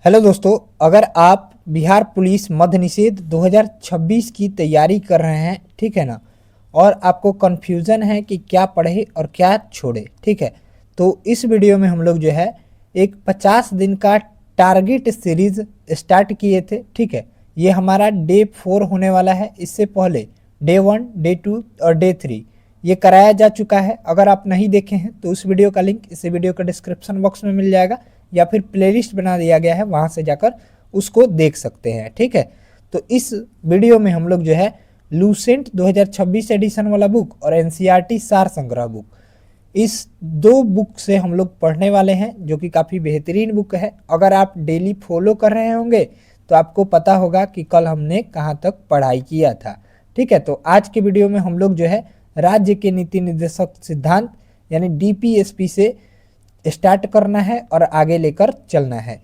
Hello दोस्तों, अगर आप बिहार पुलिस मद्य निषेध 2026 की तैयारी कर रहे हैं, ठीक है ना, और आपको कन्फ्यूज़न है कि क्या पढ़े और क्या छोड़े, ठीक है, तो इस वीडियो में हम लोग जो है एक 50 दिन का टारगेट सीरीज स्टार्ट किए थे, ठीक है। ये हमारा डे 4 होने वाला है। इससे पहले डे 1, डे 2 और डे 3 ये कराया जा चुका है। अगर आप नहीं देखे हैं तो उस वीडियो का लिंक इस वीडियो का डिस्क्रिप्शन बॉक्स में मिल जाएगा, या फिर प्लेलिस्ट बना दिया गया है, वहाँ से जाकर उसको देख सकते हैं, ठीक है। तो इस वीडियो में हम लोग जो है लूसेंट 2026 एडिशन वाला बुक और एनसीईआरटी सार संग्रह बुक, इस दो बुक से हम लोग पढ़ने वाले हैं, जो कि काफ़ी बेहतरीन बुक है। अगर आप डेली फॉलो कर रहे होंगे तो आपको पता होगा कि कल हमने कहाँ तक पढ़ाई किया था, ठीक है। तो आज के वीडियो में हम लोग जो है राज्य के नीति निर्देशक सिद्धांत यानी डीपीएसपी से स्टार्ट करना है और आगे लेकर चलना है।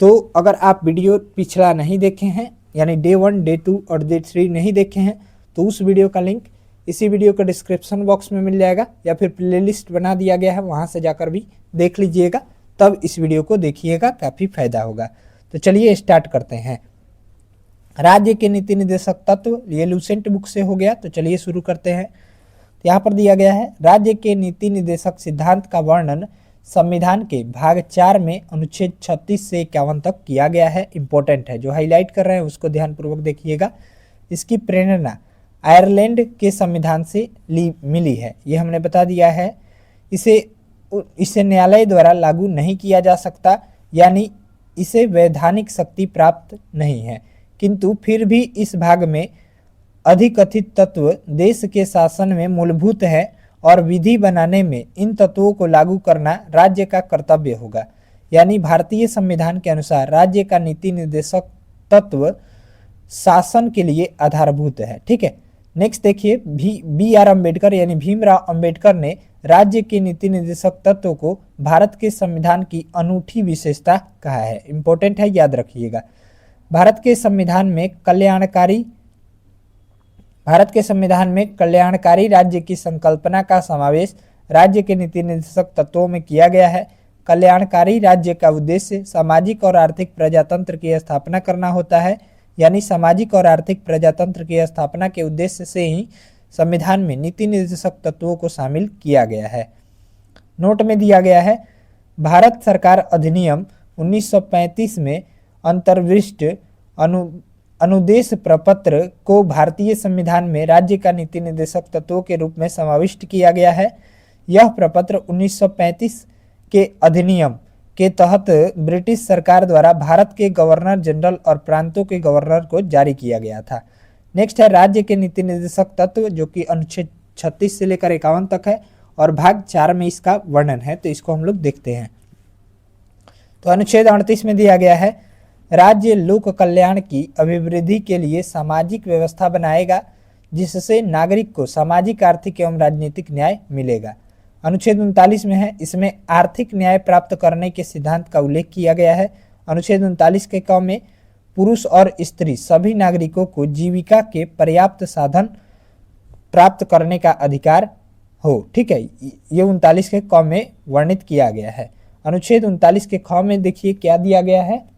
तो अगर आप वीडियो पिछला नहीं देखे हैं, यानी डे 1, डे 2 और डे 3 नहीं देखे हैं, तो उस वीडियो का लिंक इसी वीडियो के डिस्क्रिप्शन बॉक्स में मिल जाएगा, या फिर प्लेलिस्ट बना दिया गया है, वहाँ से जाकर भी देख लीजिएगा। तब इस वीडियो को देखिएगा, काफ़ी फायदा होगा। तो चलिए स्टार्ट करते हैं। राज्य के नीति निर्देशक तत्व, ये लूसेंट बुक से हो गया। तो चलिए शुरू करते हैं। तो यहाँ पर दिया गया है, राज्य के नीति निर्देशक सिद्धांत का वर्णन संविधान के भाग 4 में अनुच्छेद 36 से 51 तक किया गया है। इंपॉर्टेंट है, जो हाईलाइट कर रहे हैं उसको ध्यानपूर्वक देखिएगा। इसकी प्रेरणा आयरलैंड के संविधान से मिली है, ये हमने बता दिया है। इसे न्यायालय द्वारा लागू नहीं किया जा सकता, यानी इसे वैधानिक शक्ति प्राप्त नहीं है, किंतु फिर भी इस भाग में अधिकथित तत्व देश के शासन में मूलभूत है और विधि बनाने में इन तत्वों को लागू करना राज्य का कर्तव्य होगा। यानी भारतीय संविधान के अनुसार राज्य का नीति निर्देशक तत्व शासन के लिए आधारभूत है, ठीक है। नेक्स्ट देखिए, बी आर अम्बेडकर यानी भीमराव अंबेडकर ने राज्य के नीति निर्देशक तत्व को भारत के संविधान की अनूठी विशेषता कहा है। इंपॉर्टेंट है, याद रखिएगा। भारत के संविधान में कल्याणकारी राज्य की संकल्पना का समावेश राज्य के नीति निर्देशक तत्वों में किया गया है। कल्याणकारी राज्य का उद्देश्य सामाजिक और आर्थिक प्रजातंत्र की स्थापना करना होता है, यानी सामाजिक और आर्थिक प्रजातंत्र की स्थापना के उद्देश्य से ही संविधान में नीति निर्देशक तत्वों को शामिल किया गया है। नोट में दिया गया है, भारत सरकार अधिनियम 1935 में अंतर्विष्ट अनुदेश प्रपत्र को भारतीय संविधान में राज्य का नीति निर्देशक तत्वों के रूप में समाविष्ट किया गया है। यह प्रपत्र 1935 के अधिनियम के तहत ब्रिटिश सरकार द्वारा भारत के गवर्नर जनरल और प्रांतों के गवर्नर को जारी किया गया था। नेक्स्ट है राज्य के नीति निर्देशक तत्व, जो कि अनुच्छेद 36 से लेकर 51 तक है और भाग 4 में इसका वर्णन है। तो इसको हम लोग देखते हैं। तो अनुच्छेद 38 में दिया गया है, राज्य लोक कल्याण की अभिवृद्धि के लिए सामाजिक व्यवस्था बनाएगा जिससे नागरिक को सामाजिक, आर्थिक एवं राजनीतिक न्याय मिलेगा। अनुच्छेद 39 में है, इसमें आर्थिक न्याय प्राप्त करने के सिद्धांत का उल्लेख किया गया है। अनुच्छेद 39 के क में पुरुष और स्त्री सभी नागरिकों को जीविका के पर्याप्त साधन प्राप्त करने का अधिकार हो, ठीक है। ये 39 के क में वर्णित किया गया है। अनुच्छेद 39 के ख में देखिए क्या दिया गया है,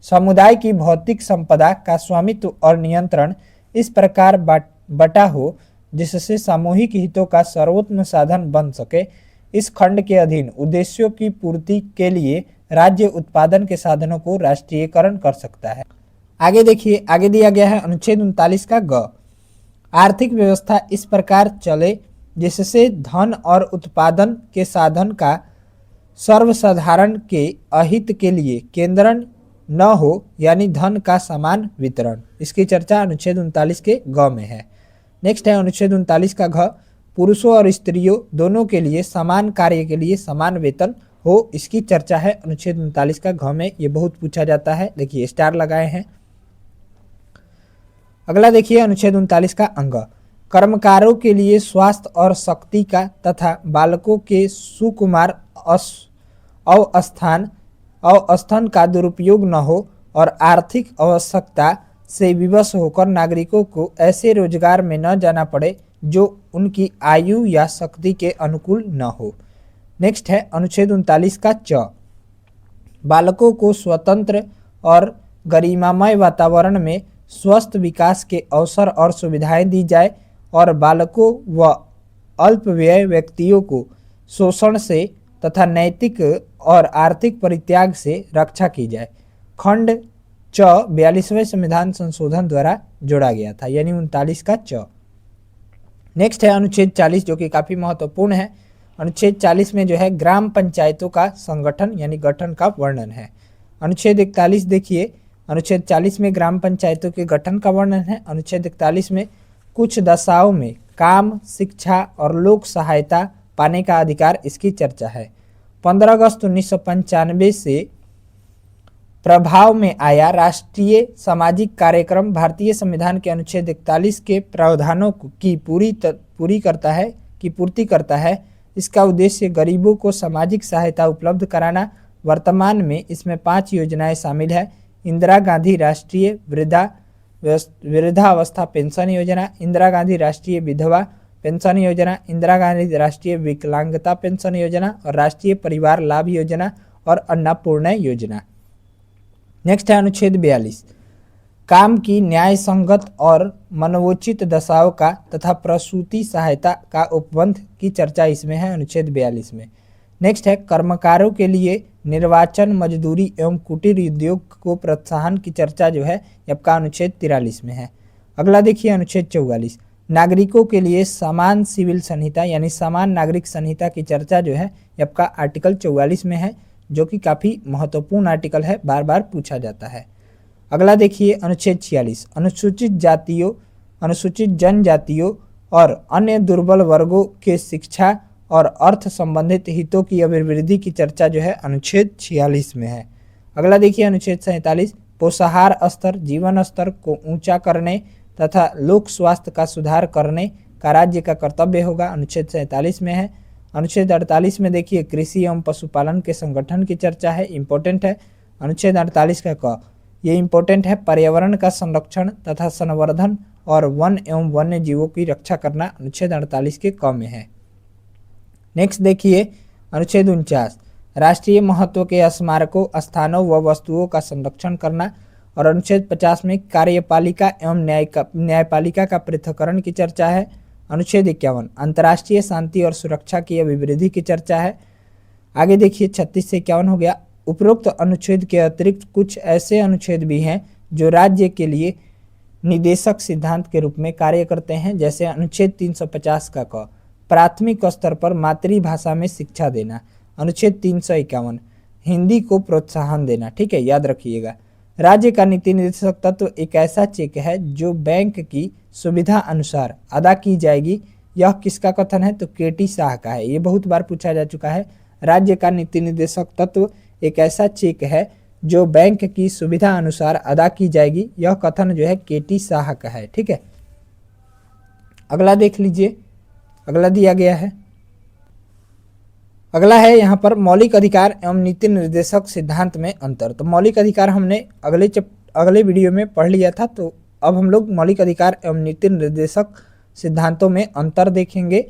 समुदाय की भौतिक संपदा का स्वामित्व और नियंत्रण इस प्रकार बटा हो जिससे सामूहिक हितों का सर्वोत्तम साधन बन सके। इस खंड के अधीन उद्देश्यों की पूर्ति के लिए राज्य उत्पादन के साधनों को राष्ट्रीयकरण कर सकता है। आगे देखिए, आगे दिया गया है अनुच्छेद 39 का ग, आर्थिक व्यवस्था इस प्रकार चले जिससे धन और उत्पादन के साधन का सर्वसाधारण के अहित के लिए केंद्रण न हो, यानी धन का समान वितरण। इसकी चर्चा अनुच्छेद 39 के ग में है। नेक्स्ट है अनुच्छेद 39 का घ, पुरुषों और स्त्रियों दोनों के लिए समान कार्य के लिए समान वेतन हो। इसकी चर्चा है अनुच्छेद 39 का घ में। ये बहुत पूछा जाता है, देखिए स्टार लगाए हैं। अगला देखिए अनुच्छेद 39 का अंग, कर्मकारों के लिए स्वास्थ्य और शक्ति का तथा बालकों के सुकुमार अवस्थान का दुरुपयोग न हो और आर्थिक आवश्यकता से विवश होकर नागरिकों को ऐसे रोजगार में न जाना पड़े जो उनकी आयु या शक्ति के अनुकूल न हो। नेक्स्ट है अनुच्छेद 39 का च, बालकों को स्वतंत्र और गरिमामय वातावरण में स्वस्थ विकास के अवसर और सुविधाएं दी जाए और बालकों व अल्पवयी व्यक्तियों को शोषण से तथा नैतिक और आर्थिक परित्याग से रक्षा की जाए। खंड च 42वें संविधान संशोधन द्वारा जोड़ा गया था, यानी 39 का च। नेक्स्ट है अनुच्छेद 40, जो कि काफ़ी महत्वपूर्ण है। अनुच्छेद 40 में जो है ग्राम पंचायतों का संगठन यानी गठन का वर्णन है। अनुच्छेद 41 देखिए, अनुच्छेद 40 में ग्राम पंचायतों के गठन का वर्णन है। अनुच्छेद 41 में कुछ दशाओं में काम, शिक्षा और लोक सहायता पाने का अधिकार, इसकी चर्चा है। 15 अगस्त 1995 से प्रभाव में आया राष्ट्रीय सामाजिक कार्यक्रम भारतीय संविधान के अनुच्छेद 41 के प्रावधानों की पूर्ति करता है। इसका उद्देश्य गरीबों को सामाजिक सहायता उपलब्ध कराना। वर्तमान में इसमें 5 योजनाएं शामिल है। इंदिरा गांधी राष्ट्रीय वृद्धावस्था पेंशन योजना, इंदिरा गांधी राष्ट्रीय विधवा पेंशन योजना, इंदिरा गांधी राष्ट्रीय विकलांगता पेंशन योजना और राष्ट्रीय परिवार लाभ योजना और अन्नपूर्णा योजना। नेक्स्ट है अनुच्छेद 42, काम की न्याय संगत और मनवोचित दशाओं का तथा प्रसूति सहायता का उपबंध की चर्चा इसमें है, अनुच्छेद 42 में। नेक्स्ट है कर्मकारों के लिए निर्वाचन, मजदूरी एवं कुटीर उद्योग को प्रोत्साहन की चर्चा जो है आपका अनुच्छेद 43 में है। अगला देखिए अनुच्छेद 44, नागरिकों के लिए समान सिविल संहिता यानी समान नागरिक संहिता की चर्चा जो है आपका आर्टिकल 44 में है, जो कि काफ़ी महत्वपूर्ण आर्टिकल है, बार बार पूछा जाता है। अगला देखिए अनुच्छेद 46, अनुसूचित जातियों, अनुसूचित जनजातियों और अन्य दुर्बल वर्गों के शिक्षा और अर्थ संबंधित हितों की अभिवृद्धि की चर्चा जो है अनुच्छेद 46 में है। अगला देखिए अनुच्छेद 47, पोषाहार स्तर, जीवन स्तर को ऊंचा करने तथा लोक स्वास्थ्य का सुधार करने का राज्य का कर्तव्य होगा, अनुच्छेद 47 में है। अनुच्छेद 48 में देखिए कृषि एवं पशुपालन के संगठन की चर्चा है, इंपॉर्टेंट है। अनुच्छेद 48 का क, ये इंपॉर्टेंट है, पर्यावरण का संरक्षण तथा संवर्धन और वन एवं वन्य जीवों की रक्षा करना, अनुच्छेद 48 के क में है। नेक्स्ट देखिए अनुच्छेद 49, राष्ट्रीय महत्व के स्मारकों, स्थानों व वस्तुओं का संरक्षण करना और अनुच्छेद 50 में कार्यपालिका एवं न्यायपालिका का पृथक्करण की चर्चा है। अनुच्छेद 51, अंतर्राष्ट्रीय शांति और सुरक्षा की अभिवृद्धि की चर्चा है। आगे देखिए 36 से 51 हो गया। उपरोक्त अनुच्छेद के अतिरिक्त कुछ ऐसे अनुच्छेद भी हैं जो राज्य के लिए निदेशक सिद्धांत के रूप में कार्य करते हैं, जैसे अनुच्छेद 350 का क, प्राथमिक स्तर पर मातृभाषा में शिक्षा देना। अनुच्छेद 351, हिंदी को प्रोत्साहन देना। ठीक है, याद रखिएगा। राज्य का नीति निर्देशक तत्व एक ऐसा चेक है जो बैंक की सुविधा अनुसार अदा की जाएगी। यह किसका कथन है? तो केटी शाह का है, ये बहुत बार पूछा जा चुका है। राज्य का नीति निर्देशक तत्व एक ऐसा चेक है जो बैंक की सुविधा अनुसार अदा की जाएगी, यह कथन जो है केटी शाह का है। ठीक है, अगला देख लीजिए, अगला दिया गया है, अगला है यहाँ पर मौलिक अधिकार एवं नीति निर्देशक सिद्धांत में अंतर। तो मौलिक अधिकार हमने अगले वीडियो में पढ़ लिया था, तो अब हम लोग मौलिक अधिकार एवं नीति निर्देशक सिद्धांतों में अंतर देखेंगे।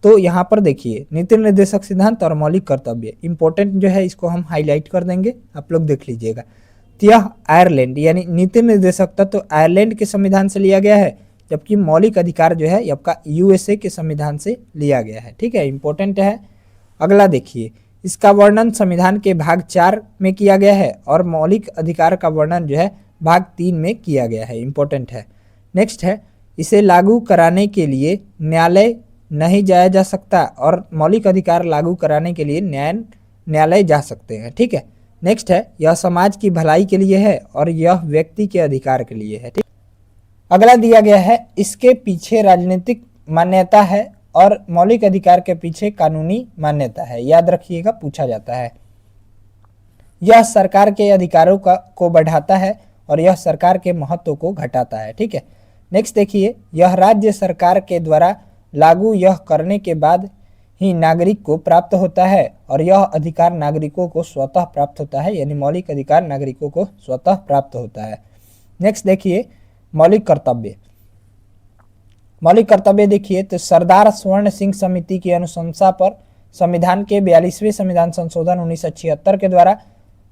तो यहाँ पर देखिए नीति निर्देशक सिद्धांत और मौलिक कर्तव्य इंपॉर्टेंट जो है, इसको हम हाईलाइट कर देंगे, आप लोग देख लीजिएगा। तो यह आयरलैंड यानी नीति निर्देशक तत्व आयरलैंड के संविधान से लिया गया है, जबकि मौलिक अधिकार जो है आपका यूएसए के संविधान से लिया गया है। ठीक है, इंपॉर्टेंट है। अगला देखिए, इसका वर्णन संविधान के भाग 4 में किया गया है और मौलिक अधिकार का वर्णन जो है भाग 3 में किया गया है, इंपॉर्टेंट है। नेक्स्ट है, इसे लागू कराने के लिए न्यायालय नहीं जाया जा सकता और मौलिक अधिकार लागू कराने के लिए न्यायालय जा सकते हैं। ठीक है, नेक्स्ट है, यह समाज की भलाई के लिए है और यह व्यक्ति के अधिकार के लिए है। ठीक, अगला दिया गया है, इसके पीछे राजनीतिक मान्यता है और मौलिक अधिकार के पीछे कानूनी मान्यता है, याद रखिएगा, पूछा जाता है। यह सरकार के अधिकारों को बढ़ाता है और यह सरकार के महत्व को घटाता है। ठीक है, नेक्स्ट देखिए, यह राज्य सरकार के द्वारा लागू यह करने के बाद ही नागरिक को प्राप्त होता है और यह अधिकार नागरिकों को स्वतः प्राप्त होता है, यानी मौलिक अधिकार नागरिकों को स्वतः प्राप्त होता है। नेक्स्ट देखिए मौलिक कर्तव्य। मौलिक कर्तव्य देखिए, तो सरदार स्वर्ण सिंह समिति की अनुशंसा पर संविधान के 42वें संविधान संशोधन 1976 के द्वारा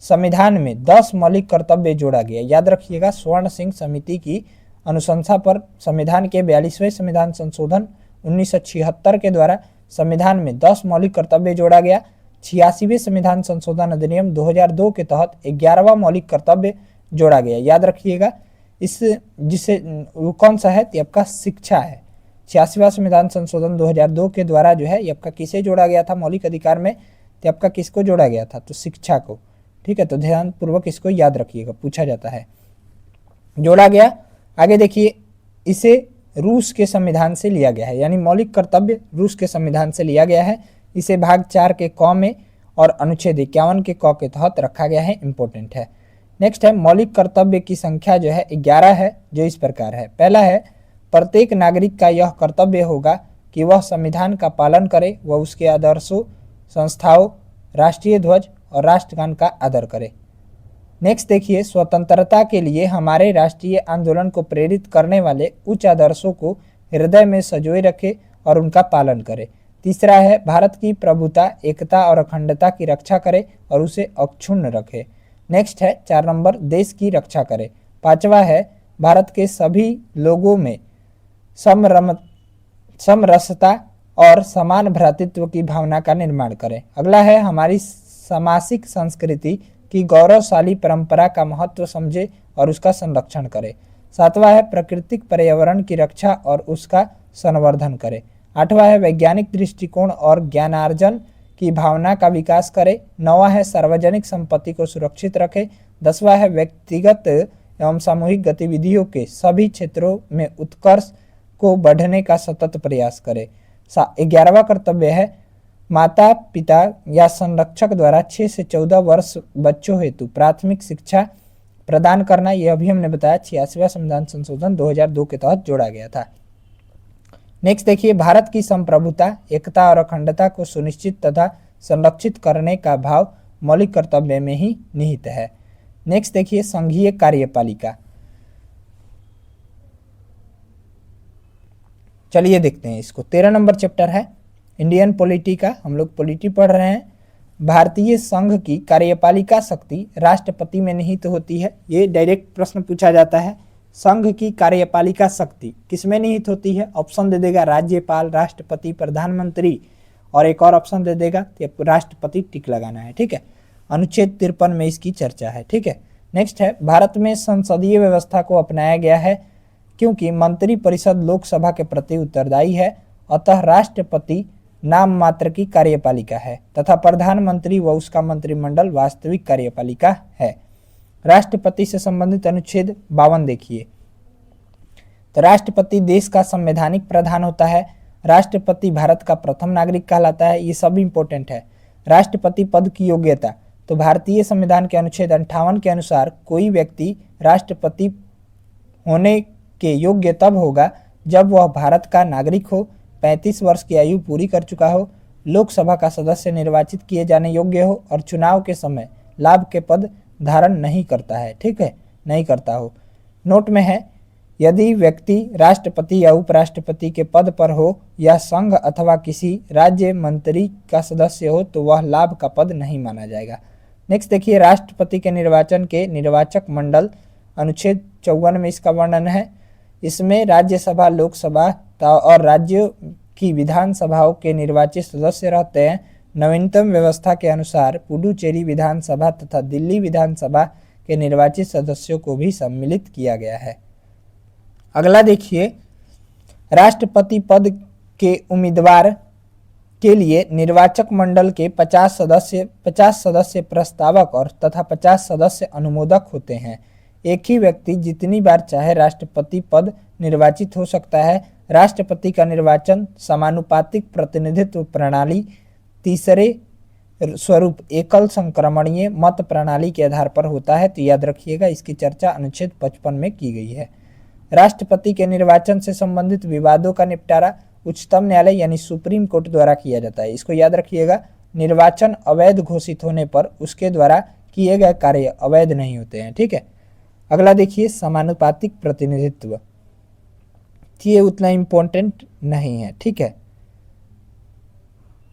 संविधान में 10 मौलिक कर्तव्य जोड़ा गया। याद रखिएगा, स्वर्ण सिंह समिति की अनुशंसा पर संविधान के 42वें संविधान संशोधन 1976 के द्वारा संविधान में 10 मौलिक कर्तव्य जोड़ा गया। 86वें संविधान संशोधन अधिनियम 2002 के तहत 11वां मौलिक कर्तव्य जोड़ा गया। याद रखिएगा, इस जिसे वो कौन सा है, तो आपका शिक्षा है। 86वां संविधान संशोधन 2002 के द्वारा जो है ये आपका किसे जोड़ा गया था मौलिक अधिकार में, तो आपका किसको जोड़ा गया था, तो शिक्षा को। ठीक है, तो ध्यान पूर्वक इसको याद रखिएगा, पूछा जाता है। जोड़ा गया। आगे देखिए, इसे रूस के संविधान से लिया गया है, यानी मौलिक कर्तव्य रूस के संविधान से लिया गया है। इसे भाग 4 के क में और अनुच्छेद 51 के क के तहत रखा गया है, इंपॉर्टेंट है। नेक्स्ट है, मौलिक कर्तव्य की संख्या जो है 11 है, जो इस प्रकार है। पहला है, प्रत्येक नागरिक का यह कर्तव्य होगा कि वह संविधान का पालन करे, वह उसके आदर्शों, संस्थाओं, राष्ट्रीय ध्वज और राष्ट्रगान का आदर करे। नेक्स्ट देखिए, स्वतंत्रता के लिए हमारे राष्ट्रीय आंदोलन को प्रेरित करने वाले उच्च आदर्शों को हृदय में संजोए रखे और उनका पालन करे। तीसरा है, भारत की प्रभुता, एकता और अखंडता की रक्षा करे और उसे अक्षुण्ण रखे। नेक्स्ट है 4 नंबर, देश की रक्षा करे। 5वां है, भारत के सभी लोगों में समरसता और समान भ्रातृत्व की भावना का निर्माण करें। अगला है, हमारी सामाजिक संस्कृति की गौरवशाली परंपरा का महत्व समझे और उसका संरक्षण करे। 7वां है, प्राकृतिक पर्यावरण की रक्षा और उसका संवर्धन करे। 8वां है, वैज्ञानिक दृष्टिकोण और ज्ञानार्जन की भावना का विकास करे। 9वां है, सार्वजनिक संपत्ति को सुरक्षित रखे। 10वां है, व्यक्तिगत एवं सामूहिक गतिविधियों के सभी क्षेत्रों में उत्कर्ष को बढ़ने का सतत प्रयास करे। 11वां कर्तव्य है, माता पिता या संरक्षक द्वारा 6 से 14 वर्ष बच्चों हेतु प्राथमिक शिक्षा प्रदान करना। यह अभी हमने बताया 86वां संविधान संशोधन 2002 के तहत जोड़ा गया था। नेक्स्ट देखिए, भारत की संप्रभुता, एकता और अखंडता को सुनिश्चित तथा संरक्षित करने का भाव मौलिक कर्तव्य में ही निहित है। नेक्स्ट देखिए, संघीय कार्यपालिका। चलिए देखते हैं इसको। 13 नंबर चैप्टर है इंडियन पॉलिटी का, हम लोग पॉलिटी पढ़ रहे हैं। भारतीय संघ की कार्यपालिका शक्ति राष्ट्रपति में निहित होती है। ये डायरेक्ट प्रश्न पूछा जाता है, संघ की कार्यपालिका शक्ति किसमें निहित होती है? ऑप्शन दे देगा राज्यपाल, राष्ट्रपति, प्रधानमंत्री और एक और ऑप्शन दे देगा, राष्ट्रपति टिक लगाना है। ठीक है, अनुच्छेद 53 में इसकी चर्चा है। ठीक है, नेक्स्ट है, भारत में संसदीय व्यवस्था को अपनाया गया है क्योंकि मंत्री परिषद लोकसभा के प्रति उत्तरदायी है, अतः राष्ट्रपति नाम मात्र की कार्यपालिका है तथा प्रधानमंत्री व उसका मंत्रिमंडल वास्तविक कार्यपालिका है। राष्ट्रपति से संबंधित अनुच्छेद 52 देखिए, तो राष्ट्रपति देश का संवैधानिक प्रधान होता है। राष्ट्रपति भारत का प्रथम नागरिक कहलाता है। ये सब इंपॉर्टेंट है। राष्ट्रपति पद की योग्यता, तो भारतीय संविधान के अनुच्छेद 58 के अनुसार कोई व्यक्ति राष्ट्रपति होने के योग्य तब होगा जब वह भारत का नागरिक हो, 35 वर्ष की आयु पूरी कर चुका हो, लोकसभा का सदस्य निर्वाचित किए जाने योग्य हो और चुनाव के समय लाभ के पद धारण नहीं करता है। ठीक है, नहीं करता हो। नोट में है, यदि व्यक्ति राष्ट्रपति या उपराष्ट्रपति के पद पर हो या संघ अथवा किसी राज्य मंत्री का सदस्य हो तो वह लाभ का पद नहीं माना जाएगा। नेक्स्ट देखिए, राष्ट्रपति के निर्वाचन के निर्वाचक मंडल, अनुच्छेद 54 में इसका वर्णन है। इसमें राज्यसभा, लोकसभा और राज्यों की विधानसभाओं के निर्वाचित सदस्य रहते हैं। नवीनतम व्यवस्था के अनुसार पुडुचेरी विधानसभा तथा दिल्ली विधानसभा के निर्वाचित सदस्यों को भी सम्मिलित किया गया है। अगला देखिए, राष्ट्रपति पद के उम्मीदवार के लिए निर्वाचक मंडल के 50 सदस्य प्रस्तावक और तथा 50 सदस्य अनुमोदक होते हैं। एक ही व्यक्ति जितनी बार चाहे राष्ट्रपति पद निर्वाचित हो सकता है। राष्ट्रपति का निर्वाचन समानुपातिक प्रतिनिधित्व प्रणाली, तीसरे स्वरूप एकल संक्रमणीय मत प्रणाली के आधार पर होता है। तो याद रखिएगा, इसकी चर्चा अनुच्छेद 55 में की गई है। राष्ट्रपति के निर्वाचन से संबंधित विवादों का निपटारा उच्चतम न्यायालय यानी सुप्रीम कोर्ट द्वारा किया जाता है। इसको याद रखिएगा, निर्वाचन अवैध घोषित होने पर उसके द्वारा किए गए कार्य अवैध नहीं होते हैं। ठीक है, अगला देखिए, समानुपातिक प्रतिनिधित्व, ये उतना इम्पोर्टेंट नहीं है। ठीक है,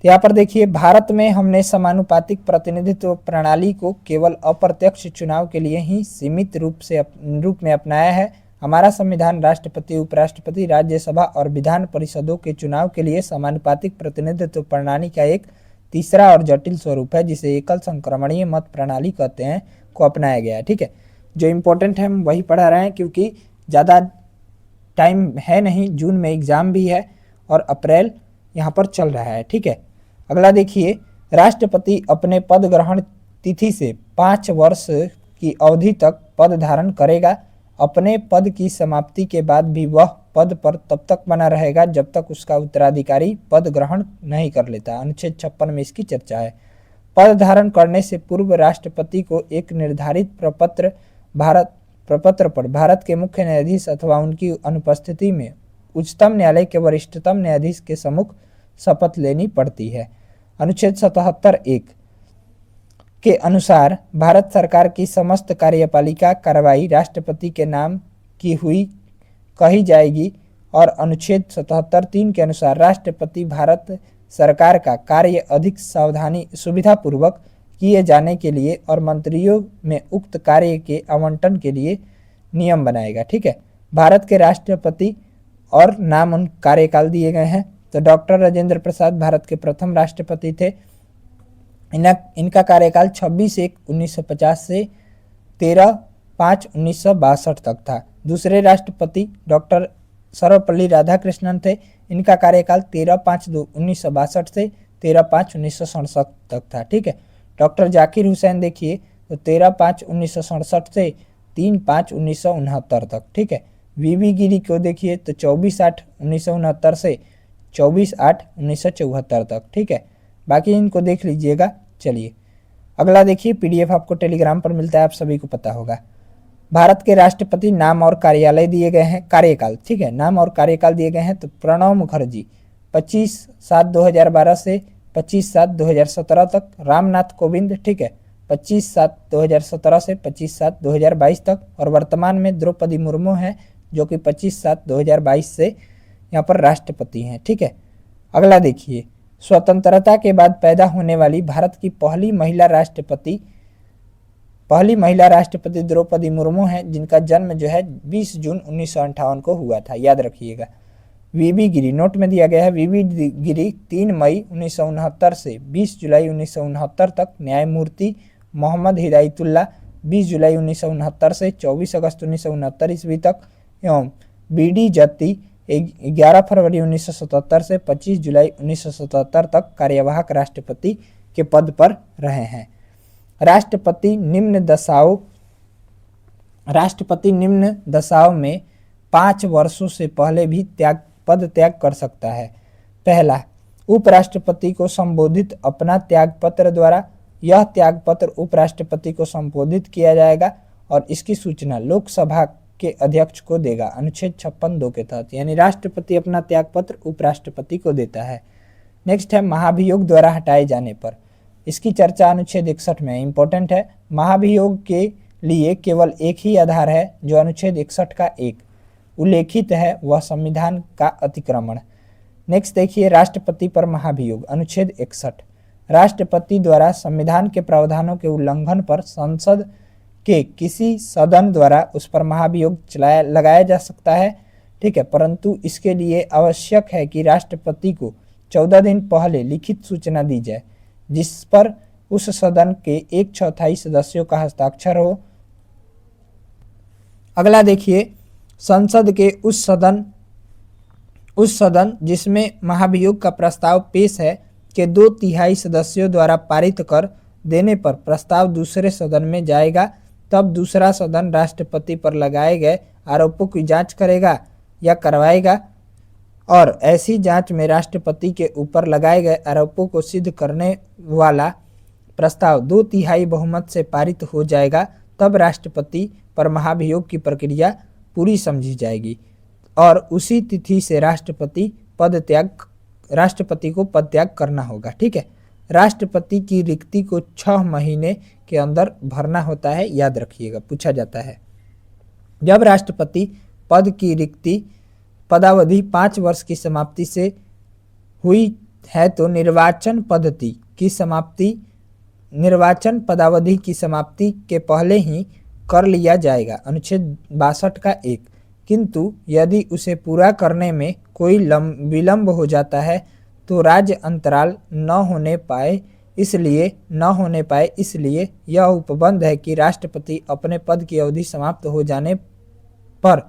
तो यहाँ पर देखिए, भारत में हमने समानुपातिक प्रतिनिधित्व प्रणाली को केवल अप्रत्यक्ष चुनाव के लिए ही सीमित रूप में अपनाया है। हमारा संविधान राष्ट्रपति, उपराष्ट्रपति, राज्यसभा और विधान परिषदों के चुनाव के लिए समानुपातिक प्रतिनिधित्व प्रणाली का एक तीसरा और जटिल स्वरूप है, जिसे एकल संक्रमणीय मत प्रणाली कहते हैं, को अपनाया गया है। ठीक है, जो इम्पोर्टेंट है हम वही पढ़ा रहे हैं, क्योंकि ज़्यादा टाइम है नहीं, जून में एग्ज़ाम भी है और अप्रैल यहाँ पर चल रहा है। ठीक है, अगला देखिए, राष्ट्रपति अपने पद ग्रहण तिथि से 5 वर्ष की अवधि तक पद धारण करेगा। अपने पद की समाप्ति के बाद भी वह पद पर तब तक बना रहेगा जब तक उसका उत्तराधिकारी पद ग्रहण नहीं कर लेता। अनुच्छेद 56 में इसकी चर्चा है। पद धारण करने से पूर्व राष्ट्रपति को एक निर्धारित प्रपत्र पर भारत के मुख्य न्यायाधीश अथवा उनकी अनुपस्थिति में उच्चतम न्यायालय के वरिष्ठतम न्यायाधीश के सम्मुख शपथ लेनी पड़ती है। अनुच्छेद 77(1) के अनुसार भारत सरकार की समस्त कार्यपालिका कार्रवाई राष्ट्रपति के नाम की हुई कही जाएगी और अनुच्छेद 77(3) के अनुसार राष्ट्रपति भारत सरकार का कार्य अधिक सुविधापूर्वक किए जाने के लिए और मंत्रियों में उक्त कार्य के आवंटन के लिए नियम बनाएगा। ठीक है, भारत के राष्ट्रपति और नाम उन कार्यकाल दिए गए हैं। तो डॉक्टर राजेंद्र प्रसाद भारत के प्रथम राष्ट्रपति थे। इनका कार्यकाल 26/1/1950 से 13/5/1962 तक था। दूसरे राष्ट्रपति डॉक्टर सर्वपल्ली राधाकृष्णन थे। इनका कार्यकाल 13/5/1962 से 13/5/1967 तक था। ठीक है, डॉक्टर जाकिर हुसैन देखिए, तो 13/5/1967 से 3/5/1969 तक। ठीक है, वीवी गिरी को देखिए तो 24/8/1969 से 24/8/1974 तक। ठीक है, बाकी इनको देख लीजिएगा। चलिए अगला देखिए, पीडीएफ आपको टेलीग्राम पर मिलता है, आप सभी को पता होगा। भारत के राष्ट्रपति नाम और कार्यालय दिए गए हैं, कार्यकाल। ठीक है, नाम और कार्यकाल दिए गए हैं। तो प्रणब मुखर्जी 25/7/2012 से 25/7/2017 तक। रामनाथ कोविंद, ठीक है, 25/7/2017 से 25/7/2022 तक। और वर्तमान में द्रौपदी मुर्मू हैं, जो कि 25/7/2022 से यहाँ पर राष्ट्रपति हैं। ठीक है, अगला देखिए, स्वतंत्रता के बाद पैदा होने वाली भारत की पहली महिला राष्ट्रपति द्रौपदी मुर्मू हैं, जिनका जन्म जो है 20 जून 1958 को हुआ था, याद रखिएगा। वीवी गिरी नोट में दिया गया है। वीवी गिरी 3 मई 1969 से 20 जुलाई 1969 तक। न्यायमूर्ति मोहम्मद हिदायतुल्लाह 20 जुलाई 1969 से 24 अगस्त 1969 ईस्वी तक। एवं बीडी जत्ती 11 फरवरी 1977 से 25 जुलाई 1977 तक कार्यवाहक राष्ट्रपति के पद पर रहे हैं। राष्ट्रपति निम्न दशाओं में 5 वर्षों से पहले भी पद त्याग कर सकता है। पहला, उपराष्ट्रपति को संबोधित अपना त्यागपत्र द्वारा। यह त्यागपत्र उपराष्ट्रपति को संबोधित किया जाएगा और इसकी सूचना लोकसभा के अध्यक्ष को देगा, अनुच्छेद 56(2) के तहत। यानी राष्ट्रपति अपना त्यागपत्र उपराष्ट्रपति को देता है। नेक्स्ट है, महाभियोग द्वारा हटाए जाने पर। इसकी चर्चा अनुच्छेद 61 में इंपॉर्टेंट है। महाभियोग के लिए केवल एक ही आधार है, जो अनुच्छेद 61 का 1 उल्लेखित है, वह संविधान का अतिक्रमण। नेक्स्ट देखिए, राष्ट्रपति पर महाभियोग, अनुच्छेद 61। राष्ट्रपति द्वारा संविधान के प्रावधानों के उल्लंघन पर संसद के किसी सदन द्वारा उस पर महाभियोग लगाया जा सकता है। ठीक है, परंतु इसके लिए आवश्यक है कि राष्ट्रपति को 14 दिन पहले लिखित सूचना दी जाए, जिस पर उस सदन के 1/4 सदस्यों का हस्ताक्षर हो। अगला देखिए, संसद के उस सदन जिसमें महाभियोग का प्रस्ताव पेश है के 2/3 सदस्यों द्वारा पारित कर देने पर प्रस्ताव दूसरे सदन में जाएगा। तब दूसरा सदन राष्ट्रपति पर लगाए गए आरोपों की जांच करेगा या करवाएगा, और ऐसी जांच में राष्ट्रपति के ऊपर लगाए गए आरोपों को सिद्ध करने वाला प्रस्ताव 2/3 बहुमत से पारित हो जाएगा। तब राष्ट्रपति पर महाभियोग की प्रक्रिया पूरी समझी जाएगी और उसी तिथि से राष्ट्रपति को पद त्याग करना होगा। ठीक है, राष्ट्रपति की रिक्ति को 6 महीने के अंदर भरना होता है, याद रखिएगा, पूछा जाता है। जब राष्ट्रपति पद की रिक्ति पदावधि 5 वर्ष की समाप्ति से हुई है तो निर्वाचन पदावधि की समाप्ति के पहले ही कर लिया जाएगा, अनुच्छेद 62 का 1। किंतु यदि उसे पूरा करने में कोई विलंब हो जाता है तो राज्य अंतराल न होने पाए इसलिए यह उपबंध है कि राष्ट्रपति अपने पद की अवधि समाप्त हो जाने पर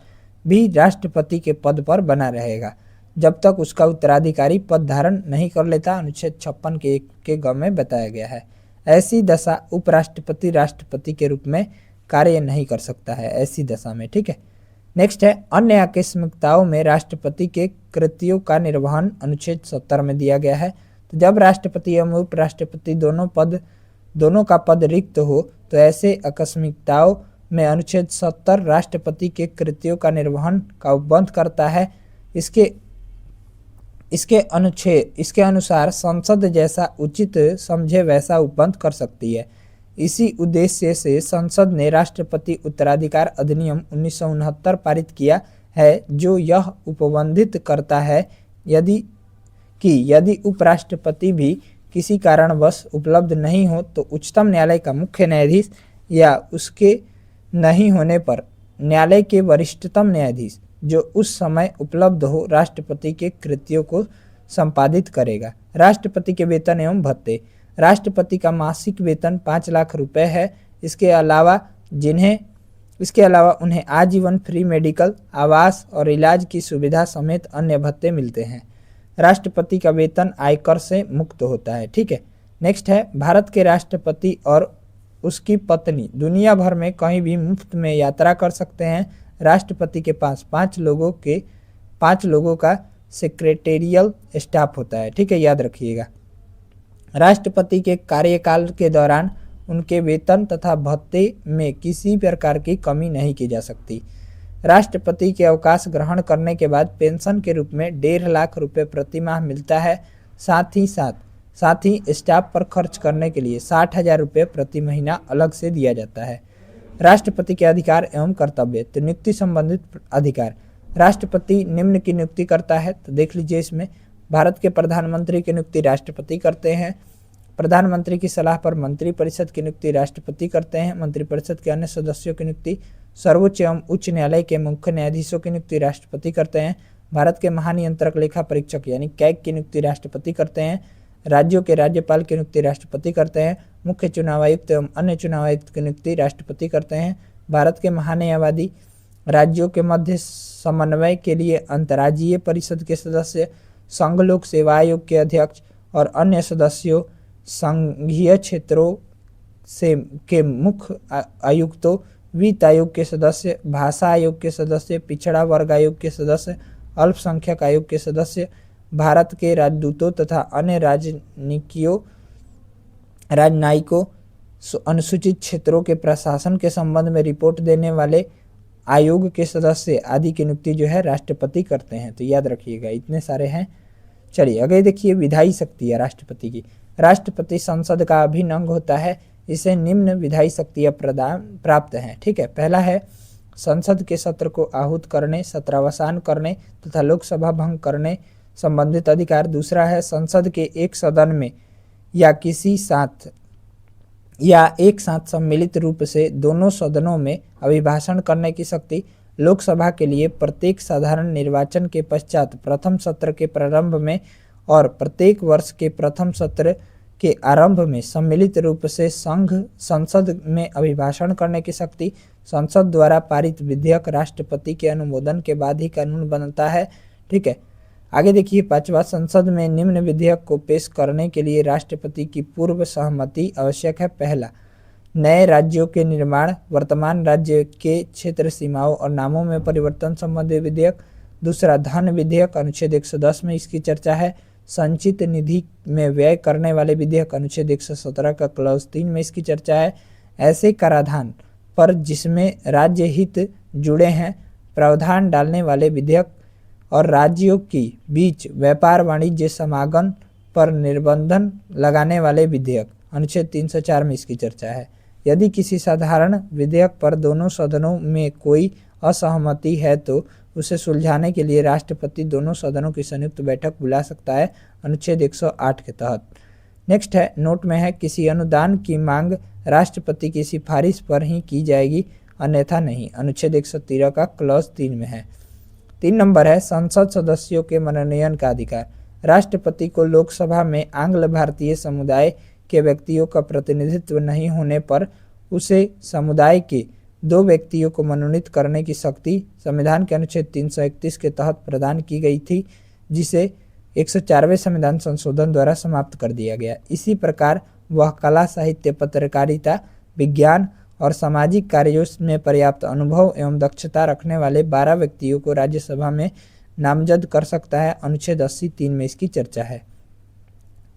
भी राष्ट्रपति के पद पर बना रहेगा जब तक उसका उत्तराधिकारी पद धारण नहीं कर लेता, अनुच्छेद 56 के 1 के ग में बताया गया है। ऐसी दशा उपराष्ट्रपति राष्ट्रपति के रूप में कार्य नहीं कर सकता है ऐसी दशा में, ठीक है। नेक्स्ट है अन्य आकस्मिकताओं में राष्ट्रपति के कृत्यों का निर्वहन, अनुच्छेद 70 में दिया गया है। तो जब राष्ट्रपति एवं उपराष्ट्रपति दोनों का पद रिक्त हो तो ऐसे आकस्मिकताओं में अनुच्छेद 70 राष्ट्रपति के कृत्यों का निर्वहन का उपबंध करता है। इसके अनुसार संसद जैसा उचित समझे वैसा उपबंध कर सकती है। इसी उद्देश्य से संसद ने राष्ट्रपति उत्तराधिकार अधिनियम 1969 पारित किया है, जो यह उपबंधित करता है यदि उपराष्ट्रपति भी किसी कारणवश उपलब्ध नहीं हो तो उच्चतम न्यायालय का मुख्य न्यायाधीश या उसके नहीं होने पर न्यायालय के वरिष्ठतम न्यायाधीश जो उस समय उपलब्ध हो राष्ट्रपति के कृत्यों को संपादित करेगा। राष्ट्रपति के वेतन एवं भत्ते। राष्ट्रपति का मासिक वेतन 5 लाख रुपए है। इसके अलावा उन्हें आजीवन फ्री मेडिकल, आवास और इलाज की सुविधा समेत अन्य भत्ते मिलते हैं। राष्ट्रपति का वेतन आयकर से मुक्त होता है, ठीक है। नेक्स्ट है भारत के राष्ट्रपति और उसकी पत्नी दुनिया भर में कहीं भी मुफ्त में यात्रा कर सकते हैं। राष्ट्रपति के पास 5 लोगों का सेक्रेटेरियल स्टाफ होता है, ठीक है, याद रखिएगा। राष्ट्रपति के कार्यकाल के दौरान उनके वेतन तथा भत्ते में किसी प्रकार की कमी नहीं की जा सकती। राष्ट्रपति के अवकाश ग्रहण करने के बाद पेंशन के रूप में 1.5 लाख रुपए प्रति माह मिलता है। साथ ही स्टाफ पर खर्च करने के लिए 60,000 रुपये प्रति महीना अलग से दिया जाता है। राष्ट्रपति के अधिकार एवं कर्तव्य। तो नियुक्ति संबंधित अधिकार। राष्ट्रपति निम्न की नियुक्ति करता है, तो देख लीजिए इसमें भारत के प्रधानमंत्री की नियुक्ति राष्ट्रपति करते हैं। प्रधानमंत्री की सलाह पर मंत्रिपरिषद की नियुक्ति राष्ट्रपति करते हैं। मंत्रिपरिषद के अन्य सदस्यों की नियुक्ति सर्वोच्च एवं उच्च न्यायालय के मुख्य न्यायाधीशों की नियुक्ति राष्ट्रपति करते हैं। भारत के महानियंत्रक लेखा परीक्षक यानी कैग की नियुक्ति राष्ट्रपति करते हैं। राज्यों के राज्यपाल की नियुक्ति राष्ट्रपति करते हैं। मुख्य चुनाव आयुक्त एवं अन्य चुनाव आयुक्त की नियुक्ति राष्ट्रपति करते हैं। भारत के महान्यायवादी राज्यों के मध्य समन्वय के लिए अंतर्राज्यीय परिषद के सदस्य, संघ लोक सेवा आयोग के अध्यक्ष और अन्य सदस्यों, संघीय क्षेत्रों के मुख्य आयुक्तों, वित्त आयोग के सदस्य, भाषा आयोग के सदस्य, पिछड़ा वर्ग आयोग के सदस्य, अल्पसंख्यक आयोग के सदस्य, भारत के राजदूतों तथा अन्य राजनयिकों, अनुसूचित क्षेत्रों के प्रशासन के संबंध में रिपोर्ट देने वाले आयोग के सदस्य आदि की नियुक्ति जो है राष्ट्रपति करते हैं। तो याद रखिएगा, इतने सारे हैं। चलिए आगे देखिए विधायी शक्ति है राष्ट्रपति की। राष्ट्रपति संसद का अभिन्न अंग होता है। इसे निम्न विधायी शक्तियाँ प्राप्त हैं, ठीक है। पहला है संसद के सत्र को आहूत करने, सत्रावसान करने तथा लोकसभा भंग करने संबंधित अधिकार। दूसरा है संसद के एक सदन में एक साथ सम्मिलित रूप से दोनों सदनों में अभिभाषण करने की शक्ति। लोकसभा के लिए प्रत्येक साधारण निर्वाचन के पश्चात प्रथम सत्र के प्रारंभ में और प्रत्येक वर्ष के प्रथम सत्र के आरंभ में सम्मिलित रूप से संसद में अभिभाषण करने की शक्ति। संसद द्वारा पारित विधेयक राष्ट्रपति के अनुमोदन के बाद ही कानून बनता है, ठीक है। आगे देखिए पांचवा, संसद में निम्न विधेयक को पेश करने के लिए राष्ट्रपति की पूर्व सहमति आवश्यक है। पहला, नए राज्यों के निर्माण, वर्तमान राज्य के क्षेत्र सीमाओं और नामों में परिवर्तन संबंधी विधेयक। दूसरा, धन विधेयक, अनुच्छेद 110 में इसकी चर्चा है। संचित निधि में व्यय करने वाले विधेयक, अनुच्छेद 117 का क्लॉज 3 में इसकी चर्चा है। ऐसे कराधान पर जिसमें राज्य हित जुड़े हैं प्रावधान डालने वाले विधेयक और राज्यों के बीच व्यापार वाणिज्य समागम पर निर्बंधन लगाने वाले विधेयक, अनुच्छेद 304 में इसकी चर्चा है। यदि किसी साधारण विधेयक पर दोनों सदनों में कोई असहमति है तो उसे सुलझाने के लिए राष्ट्रपति दोनों सदनों की संयुक्त बैठक बुला सकता है, अनुच्छेद 108 के तहत। नेक्स्ट है, नोट में है, किसी अनुदान की मांग राष्ट्रपति की सिफारिश पर ही की जाएगी, अन्यथा नहीं, अनुच्छेद 113 का क्लॉज 3 में है। 3 नंबर है, संसद सदस्यों के मनोनयन का अधिकार। राष्ट्रपति को लोकसभा में आंग्ल भारतीय समुदाय के व्यक्तियों का प्रतिनिधित्व नहीं होने पर उसे समुदाय के 2 व्यक्तियों को मनोनीत करने की शक्ति संविधान के अनुच्छेद 331 के तहत प्रदान की गई थी, जिसे 104वें संविधान संशोधन द्वारा समाप्त कर दिया गया। इसी प्रकार वह कला, साहित्य, पत्रकारिता, विज्ञान और सामाजिक कार्यों में पर्याप्त अनुभव एवं दक्षता रखने वाले 12 व्यक्तियों को राज्यसभा में नामजद कर सकता है, अनुच्छेद 80(3) में इसकी चर्चा है।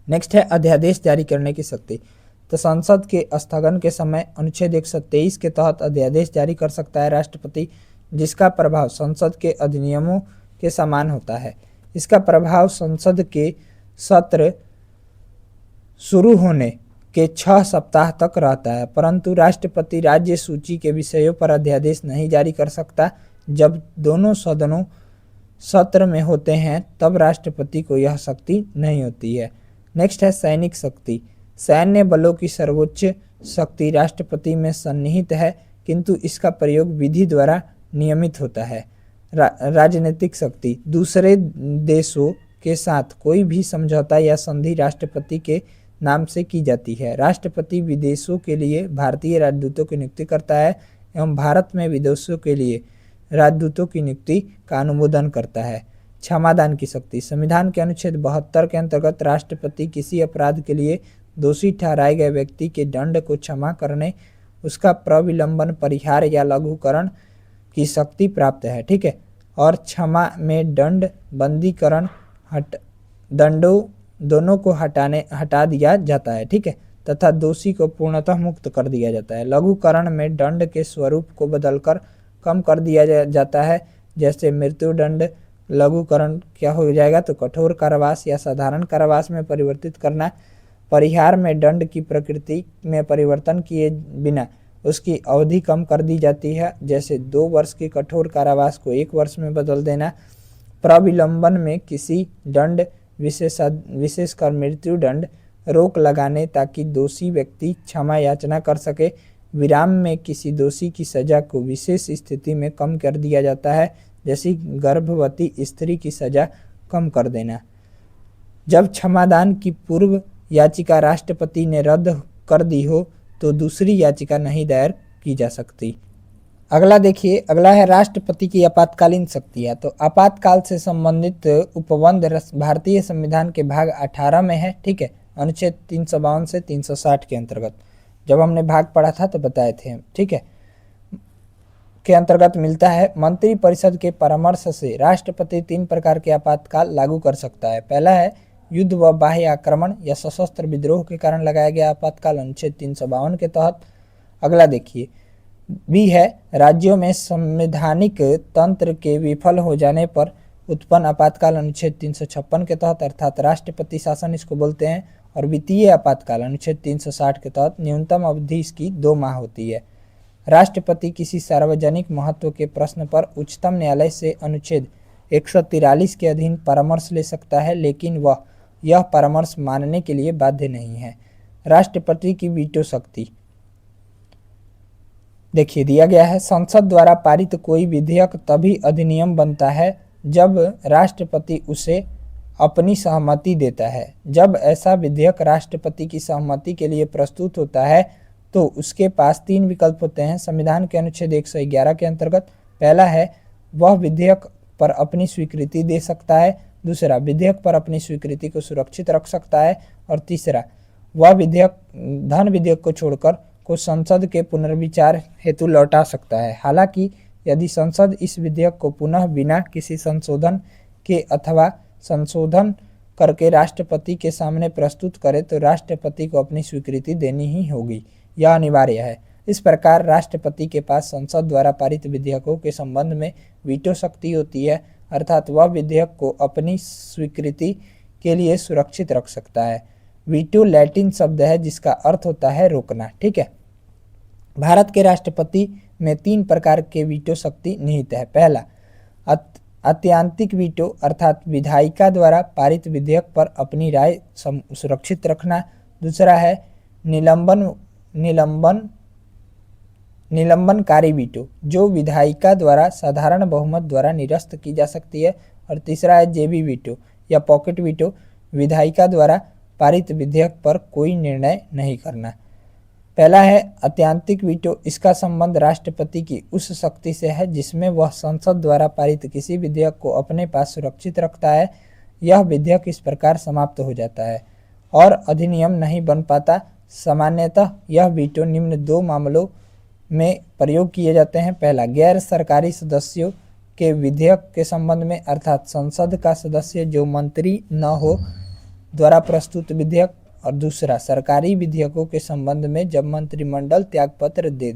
नेक्स्ट है, अध्यादेश जारी करने की शक्ति। तो संसद के स्थगन के समय अनुच्छेद 123 के तहत अध्यादेश जारी कर सकता है राष्ट्रपति, जिसका प्रभाव संसद के अधिनियमों के समान होता है। इसका प्रभाव संसद के सत्र शुरू होने के 6 सप्ताह तक रहता है, परंतु राष्ट्रपति राज्य सूची के विषयों पर अध्यादेश नहीं जारी कर सकता। जब दोनों सदनों सत्र में होते हैं तब राष्ट्रपति को यह शक्ति नहीं होती है। नेक्स्ट है, सैनिक शक्ति। सैन्य बलों की सर्वोच्च शक्ति राष्ट्रपति में सन्निहित है, किंतु इसका प्रयोग विधि द्वारा नियमित होता है। राजनीतिक शक्ति। दूसरे देशों के साथ कोई भी समझौता या संधि राष्ट्रपति के नाम से की जाती है। राष्ट्रपति विदेशों के लिए भारतीय राजदूतों की नियुक्ति करता है एवं भारत में विदेशों के लिए राजदूतों की नियुक्ति का अनुमोदन करता है। क्षमादान की शक्ति। संविधान के अनुच्छेद 72 के अंतर्गत राष्ट्रपति किसी अपराध के लिए दोषी ठहराए गए व्यक्ति के दंड को क्षमा करने, उसका प्रविलंबन, परिहार या लघुकरण की शक्ति प्राप्त है। ठीक है, और क्षमा में दंड, बंदीकरण, दंडों दोनों को हटा दिया जाता है। ठीक है, तथा दोषी को पूर्णतः मुक्त कर दिया जाता है। लघुकरण में दंड के स्वरूप को बदलकर कम कर दिया जाता है, जैसे मृत्युदंड। लघुकरण क्या हो जाएगा तो कठोर कारावास या साधारण कारावास में परिवर्तित करना। परिहार में दंड की प्रकृति में परिवर्तन किए बिना उसकी अवधि कम कर दी जाती है, जैसे 2 वर्ष की कठोर कारावास को 1 वर्ष में बदल देना। प्रविलंबन में किसी दंड, विशेषकर मृत्यु दंड, रोक लगाने ताकि दोषी व्यक्ति क्षमा याचना कर सके। विराम में किसी दोषी की सजा को विशेष स्थिति में कम कर दिया जाता है, जैसे गर्भवती स्त्री की सजा कम कर देना। जब क्षमादान की पूर्व याचिका राष्ट्रपति ने रद्द कर दी हो तो दूसरी याचिका नहीं दायर की जा सकती। अगला देखिए, अगला है राष्ट्रपति की आपातकालीन शक्तियाँ। तो आपातकाल से संबंधित उपबंध भारतीय संविधान के भाग 18 में है। ठीक है, अनुच्छेद 352 से 360 के अंतर्गत। जब हमने भाग पढ़ा था तो बताए थे। ठीक है, के अंतर्गत मिलता है, मंत्रिपरिषद के परामर्श से राष्ट्रपति 3 प्रकार के आपातकाल लागू कर सकता है। पहला है युद्ध व बाह्य आक्रमण या सशस्त्र विद्रोह के कारण लगाया गया आपातकाल, अनुच्छेद 352 के तहत। अगला देखिए, भी है राज्यों में संवैधानिक तंत्र के विफल हो जाने पर उत्पन्न आपातकाल, अनुच्छेद 356 के तहत, अर्थात राष्ट्रपति शासन इसको बोलते हैं। और वित्तीय आपातकाल, अनुच्छेद 360 के तहत, न्यूनतम अवधि इसकी 2 माह होती है। राष्ट्रपति किसी सार्वजनिक महत्व के प्रश्न पर उच्चतम न्यायालय से अनुच्छेद 143 के अधीन परामर्श ले सकता है, लेकिन वह यह परामर्श मानने के लिए बाध्य नहीं है। राष्ट्रपति की वीटो शक्ति देखिए दिया गया है, संसद द्वारा पारित कोई विधेयक तभी अधिनियम बनता है जब राष्ट्रपति उसे अपनी सहमति देता है। जब ऐसा विधेयक राष्ट्रपति की सहमति के लिए प्रस्तुत होता है तो उसके पास 3 विकल्प होते हैं संविधान के अनुच्छेद 111 के अंतर्गत। पहला है, वह विधेयक पर अपनी स्वीकृति दे सकता है। दूसरा, विधेयक पर अपनी स्वीकृति को सुरक्षित रख सकता है। और तीसरा, वह विधेयक को छोड़कर को संसद के पुनर्विचार हेतु लौटा सकता है। हालांकि यदि संसद इस विधेयक को पुनः बिना किसी संशोधन के अथवा संशोधन करके राष्ट्रपति के सामने प्रस्तुत करे तो राष्ट्रपति को अपनी स्वीकृति देनी ही होगी, यह अनिवार्य है। इस प्रकार राष्ट्रपति के पास संसद द्वारा पारित विधेयकों के संबंध में वीटो शक्ति होती है, अर्थात वह विधेयक को अपनी स्वीकृति के लिए सुरक्षित रख सकता है। वीटो लैटिन शब्द है जिसका अर्थ होता है रोकना। ठीक है, भारत के राष्ट्रपति में 3 प्रकार के वीटो शक्ति निहित है। पहला, आत्यांतिक वीटो अर्थात विधायिका द्वारा पारित विधेयक पर अपनी राय सुरक्षित रखना। दूसरा है निलंबनकारी वीटो, जो विधायिका द्वारा साधारण बहुमत द्वारा निरस्त की जा सकती है। और तीसरा है जेबी वीटो या पॉकेट वीटो, विधायिका द्वारा पारित विधेयक पर कोई निर्णय नहीं करना। पहला है आत्यांतिक वीटो। इसका संबंध राष्ट्रपति की उस शक्ति से है जिसमें वह संसद द्वारा पारित किसी विधेयक को अपने पास सुरक्षित रखता है। यह विधेयक इस प्रकार समाप्त हो जाता है और अधिनियम नहीं बन पाता। सामान्यतः यह वीटो निम्न 2 मामलों में प्रयोग किए जाते हैं। पहला, गैर सरकारी सदस्यों के विधेयक के संबंध में अर्थात संसद का सदस्य जो मंत्री न हो द्वारा प्रस्तुत विधेयक। और दूसरा, सरकारी विधेयकों के संबंध में जब मंत्रिमंडल त्यागपत्र दे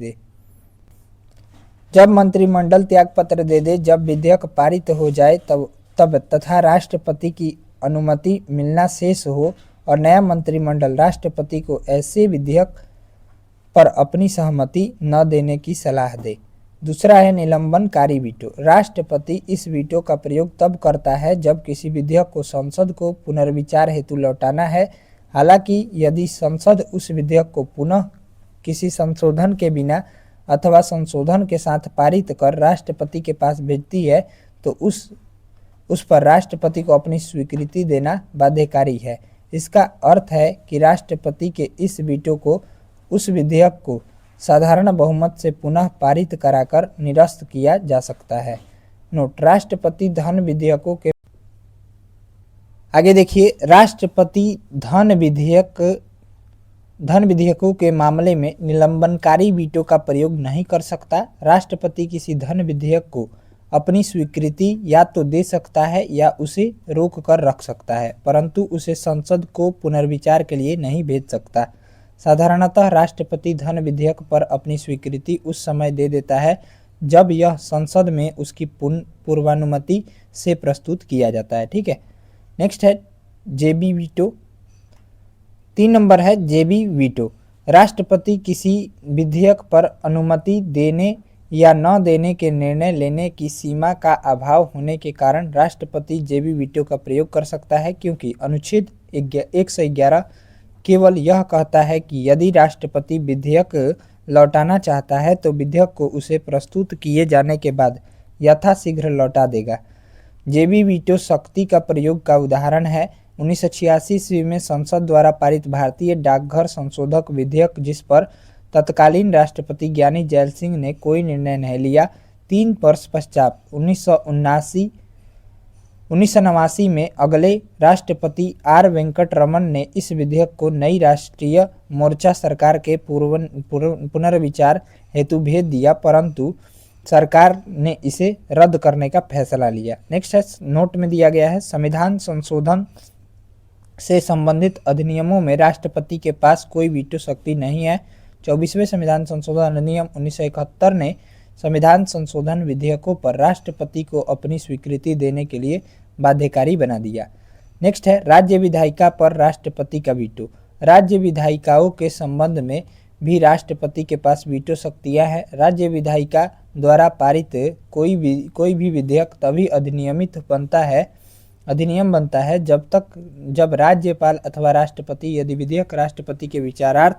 दे जब विधेयक पारित हो जाए तब तथा राष्ट्रपति की अनुमति मिलना शेष हो और नया मंत्रिमंडल राष्ट्रपति को ऐसे विधेयक पर अपनी सहमति न देने की सलाह दे। दूसरा है निलंबनकारी वीटो। राष्ट्रपति इस वीटो का प्रयोग तब करता है जब किसी विधेयक को संसद को पुनर्विचार हेतु लौटाना है। हालांकि यदि संसद उस विधेयक को पुनः किसी संशोधन के बिना अथवा संशोधन के साथ पारित कर राष्ट्रपति के पास भेजती है तो उस पर राष्ट्रपति को अपनी स्वीकृति देना बाध्यकारी है। इसका अर्थ है कि राष्ट्रपति के इस वीटो को उस विधेयक को साधारण बहुमत से पुनः पारित कराकर निरस्त किया जा सकता है। नोट, राष्ट्रपति धन विधेयकों के आगे देखिए, राष्ट्रपति धन विधेयकों के मामले में निलंबनकारी वीटो का प्रयोग नहीं कर सकता। राष्ट्रपति किसी धन विधेयक को अपनी स्वीकृति या तो दे सकता है या उसे रोक कर रख सकता है, परंतु उसे संसद को पुनर्विचार के लिए नहीं भेज सकता। साधारणतः राष्ट्रपति धन विधेयक पर अपनी स्वीकृति उस समय दे देता है जब यह संसद में उसकी पूर्वानुमति से प्रस्तुत किया जाता है। ठीक है, नेक्स्ट है जेबी वीटो। 3 नंबर है जेबी वीटो। राष्ट्रपति किसी विधेयक पर अनुमति देने या न देने के निर्णय लेने की सीमा का अभाव होने के कारण राष्ट्रपति जेबी वीटो का प्रयोग कर सकता है, क्योंकि अनुच्छेद 111 केवल यह कहता है कि यदि राष्ट्रपति विधेयक लौटाना चाहता है तो विधेयक को उसे प्रस्तुत किए जाने के बाद यथाशीघ्र लौटा देगा। जेबी वीटो शक्ति का प्रयोग का उदाहरण है 1986 ईस्वी में संसद द्वारा पारित भारतीय डाकघर संशोधक विधेयक, जिस पर तत्कालीन राष्ट्रपति ज्ञानी जैल सिंह ने कोई निर्णय नहीं लिया। 3 वर्ष पश्चात 1989 में अगले राष्ट्रपति आर वेंकट रमन ने इस विधेयक को नई राष्ट्रीय मोर्चा सरकार के पुनर्विचार हेतु भेज दिया, परंतु सरकार ने इसे रद्द करने का फैसला लिया। नेक्स्ट है, नोट में दिया गया है, संविधान संशोधन से संबंधित अधिनियमों में राष्ट्रपति के पास कोई वीटो शक्ति नहीं है। 24वें संविधान संशोधन अधिनियम 1971 ने संविधान संशोधन विधेयकों पर राष्ट्रपति को अपनी स्वीकृति देने के लिए बाध्यकारी बना दिया। नेक्स्ट है, राज्य विधायिका पर राष्ट्रपति का वीटो। राज्य विधायिकाओं के संबंध में भी राष्ट्रपति के पास वीटो शक्तियां हैं। राज्य विधायिका द्वारा पारित कोई भी विधेयक तभी अधिनियम बनता है जब राज्यपाल अथवा राष्ट्रपति, यदि विधेयक राष्ट्रपति के विचारार्थ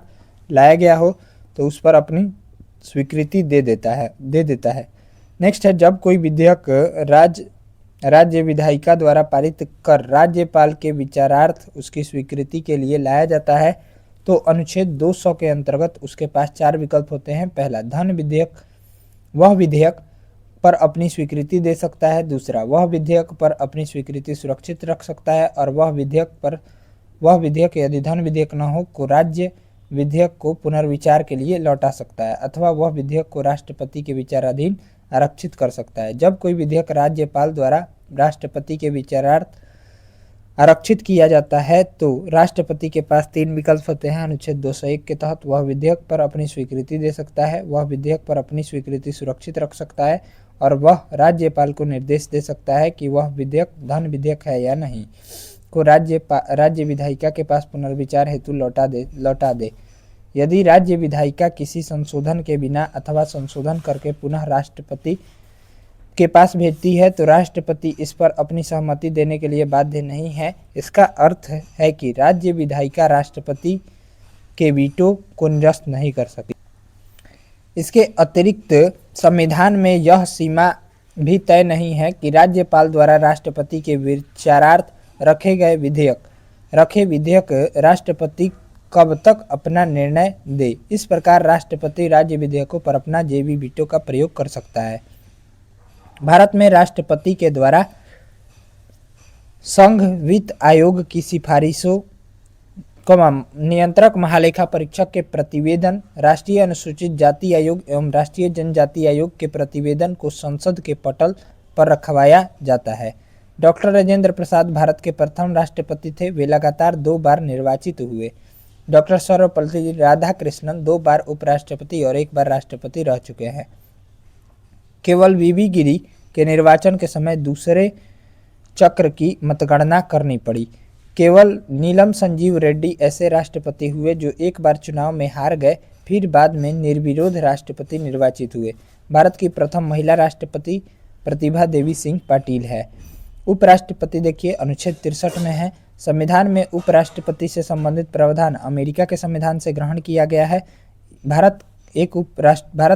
लाया गया हो तो उस पर अपनी स्वीकृति दे देता है। नेक्स्ट है, जब कोई विधेयक राज्य विधायिका द्वारा पारित कर राज्यपाल के विचारार्थ उसकी स्वीकृति के लिए लाया जाता है तो अनुच्छेद 200 के अंतर्गत उसके पास 4 विकल्प होते हैं। पहला, धन विधेयक, वह विधेयक पर अपनी स्वीकृति दे सकता है। दूसरा, वह विधेयक पर अपनी स्वीकृति सुरक्षित रख सकता है। और वह विधेयक यदि धन विधेयक न हो को राज्य विधेयक को पुनर्विचार के लिए लौटा सकता है, अथवा वह विधेयक को राष्ट्रपति के विचाराधीन आरक्षित कर सकता है। जब कोई विधेयक राज्यपाल द्वारा राष्ट्रपति के विचारार्थ आरक्षित किया जाता है तो राष्ट्रपति के पास 3 विकल्प होते हैं। अनुच्छेद 201 के तहत वह विधेयक पर अपनी स्वीकृति दे सकता है, वह विधेयक पर अपनी स्वीकृति सुरक्षित रख सकता है, और वह राज्यपाल को निर्देश दे सकता है कि वह विधेयक धन विधेयक है या नहीं को राज्य विधायिका के पास पुनर्विचार हेतु लौटा दे। यदि राज्य विधायिका किसी संशोधन के बिना अथवा संशोधन करके पुनः राष्ट्रपति के पास भेजती है तो राष्ट्रपति इस पर अपनी सहमति देने के लिए बाध्य नहीं है। इसका अर्थ है कि राज्य विधायिका राष्ट्रपति के वीटो को निरस्त नहीं कर सकती। इसके अतिरिक्त संविधान में यह सीमा भी तय नहीं है कि राज्यपाल द्वारा राष्ट्रपति के विचारार्थ रखे विधेयक राष्ट्रपति कब तक अपना निर्णय दे। इस प्रकार राष्ट्रपति राज्य विधेयकों पर अपना जेबी वीटो का प्रयोग कर सकता है। भारत में राष्ट्रपति के द्वारा संघ वित्त आयोग की सिफारिशों नियंत्रक महालेखा परीक्षक के प्रतिवेदन, राष्ट्रीय अनुसूचित जाति आयोग एवं राष्ट्रीय जनजाति आयोग के प्रतिवेदन को संसद के पटल पर रखवाया जाता है। डॉक्टर राजेंद्र प्रसाद भारत के प्रथम राष्ट्रपति थे। वे लगातार 2 बार निर्वाचित हुए। डॉक्टर सर्वपल्ली राधाकृष्णन 2 बार उपराष्ट्रपति और 1 बार राष्ट्रपति रह चुके हैं। केवल वीवी गिरी के निर्वाचन के समय दूसरे चक्र की मतगणना करनी पड़ी। केवल नीलम संजीव रेड्डी ऐसे राष्ट्रपति हुए जो 1 बार चुनाव में हार गए, फिर बाद में निर्विरोध राष्ट्रपति निर्वाचित हुए। भारत की प्रथम महिला राष्ट्रपति प्रतिभा देवी सिंह पाटिल है। उपराष्ट्रपति देखिए अनुच्छेद 63 में है। संविधान में उपराष्ट्रपति से संबंधित प्रावधान अमेरिका के संविधान से ग्रहण किया गया है। भारत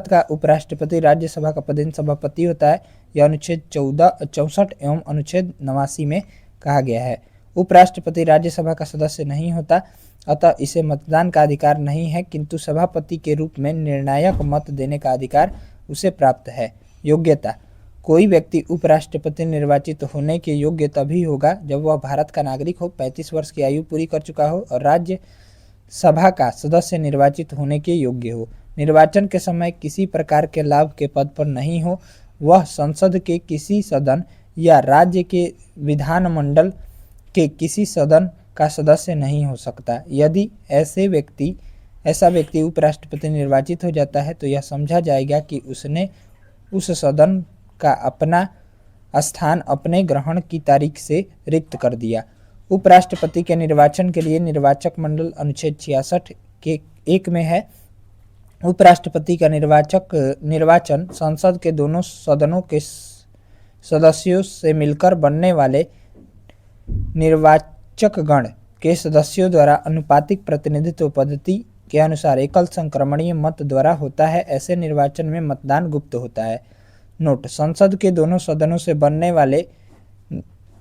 का उपराष्ट्रपति राज्यसभा का पदेन सभापति होता है। यह अनुच्छेद 64 एवं अनुच्छेद 89 में कहा गया है। उपराष्ट्रपति राज्यसभा का सदस्य नहीं होता, अतः इसे मतदान का अधिकार नहीं है, किंतु सभापति के रूप में निर्णायक मत देने का अधिकार उसे प्राप्त है। योग्यता: कोई व्यक्ति उपराष्ट्रपति निर्वाचित होने के योग्य तभी होगा जब वह भारत का नागरिक हो, 35 वर्ष की आयु पूरी कर चुका हो और राज्य सभा का सदस्य निर्वाचित होने के योग्य हो, निर्वाचन के समय किसी प्रकार के लाभ के पद पर नहीं हो, वह संसद के किसी सदन या राज्य के विधानमंडल के किसी सदन का सदस्य नहीं हो सकता। यदि ऐसा व्यक्ति उपराष्ट्रपति निर्वाचित हो जाता है तो यह समझा जाएगा कि उसने उस सदन का अपना स्थान अपने ग्रहण की तारीख से रिक्त कर दिया। उपराष्ट्रपति के निर्वाचन के लिए निर्वाचक मंडल अनुच्छेद 66 के 1 में है। उपराष्ट्रपति का निर्वाचन संसद के दोनों सदनों के सदस्यों से मिलकर बनने वाले निर्वाचकगण के सदस्यों द्वारा अनुपातिक प्रतिनिधित्व पद्धति के अनुसार एकल संक्रमणीय मत द्वारा होता है। ऐसे निर्वाचन में मतदान गुप्त होता है। नोट: संसद के दोनों सदनों से बनने वाले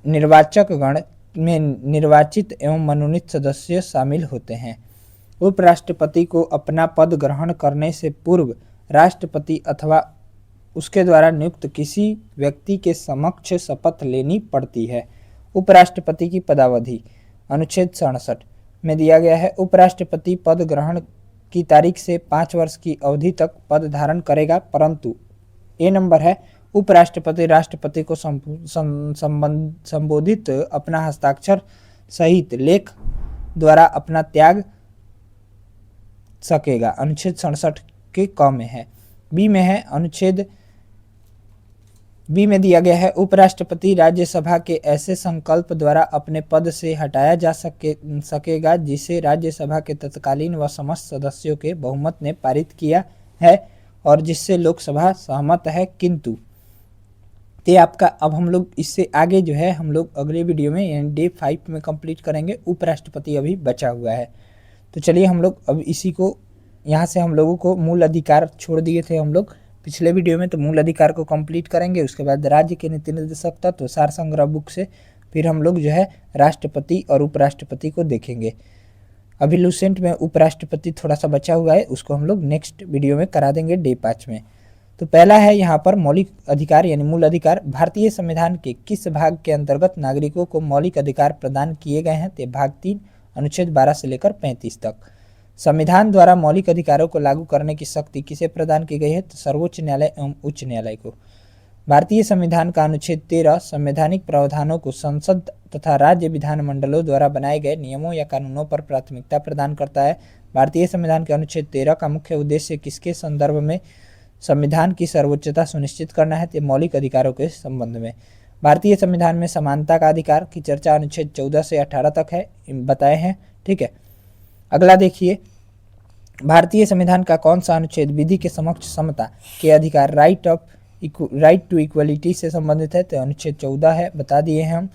निर्वाचकगण में निर्वाचित एवं मनोनीत सदस्य शामिल होते हैं। उपराष्ट्रपति को अपना पद ग्रहण करने से पूर्व राष्ट्रपति अथवा उसके द्वारा नियुक्त किसी व्यक्ति के समक्ष शपथ लेनी पड़ती है। उपराष्ट्रपति की पदावधि अनुच्छेद 67 में दिया गया है। उपराष्ट्रपति पद ग्रहण की तारीख से 5 वर्ष की अवधि तक पद धारण करेगा, परंतु ए नंबर है उपराष्ट्रपति राष्ट्रपति को संबोधित अपना हस्ताक्षर सहित लेख द्वारा अपना त्याग सकेगा। अनुच्छेद 67 के क में है। बी में है अनुच्छेद बी में दिया गया है उपराष्ट्रपति राज्यसभा के ऐसे संकल्प द्वारा अपने पद से हटाया जा सकेगा जिसे राज्यसभा के तत्कालीन व समस्त सदस्यों के बहुमत ने पारित किया है और जिससे लोकसभा सहमत है, किंतु ये आपका अब हम लोग इससे आगे जो है हम लोग अगले वीडियो में यानी डे 5 में कंप्लीट करेंगे। उपराष्ट्रपति अभी बचा हुआ है। तो चलिए हम लोग अब इसी को यहाँ से हम लोगों को मूल अधिकार छोड़ दिए थे हम लोग पिछले वीडियो में, तो मूल अधिकार को कंप्लीट करेंगे। उसके बाद राज्य के नीति निर्देशक तत्व सार संग्रह बुक से फिर हम लोग जो है राष्ट्रपति और उपराष्ट्रपति को देखेंगे। अभी लूसेंट में उपराष्ट्रपति थोड़ा सा बचा हुआ है, उसको हम लोग नेक्स्ट वीडियो में करा देंगे डे 5 में। तो पहला है यहाँ पर मौलिक अधिकार यानी मूल अधिकार। भारतीय संविधान के किस भाग के अंतर्गत नागरिकों को मौलिक अधिकार प्रदान किए गए हैं? तो भाग 3 अनुच्छेद 12 से लेकर 35 तक। संविधान द्वारा मौलिक अधिकारों को लागू करने की शक्ति किसे प्रदान की गई है? तो सर्वोच्च न्यायालय एवं उच्च न्यायालय को। भारतीय संविधान का अनुच्छेद 13 संवैधानिक प्रावधानों को संसद तथा राज्य विधानमंडलों द्वारा बनाए गए नियमों या कानूनों पर प्राथमिकता प्रदान करता है। भारतीय संविधान के अनुच्छेद 13 का मुख्य उद्देश्य किसके संदर्भ में संविधान की सर्वोच्चता सुनिश्चित करना है? तो मौलिक अधिकारों के संबंध में। भारतीय संविधान में समानता का अधिकार की चर्चा अनुच्छेद 14 से 18 तक है, बताए हैं। ठीक है, अगला देखिए भारतीय संविधान का कौन सा अनुच्छेद विधि के समक्ष समता के अधिकार राइट टू इक्वलिटी से संबंधित है? तो अनुच्छेद 14 है, बता दिए हैं हम।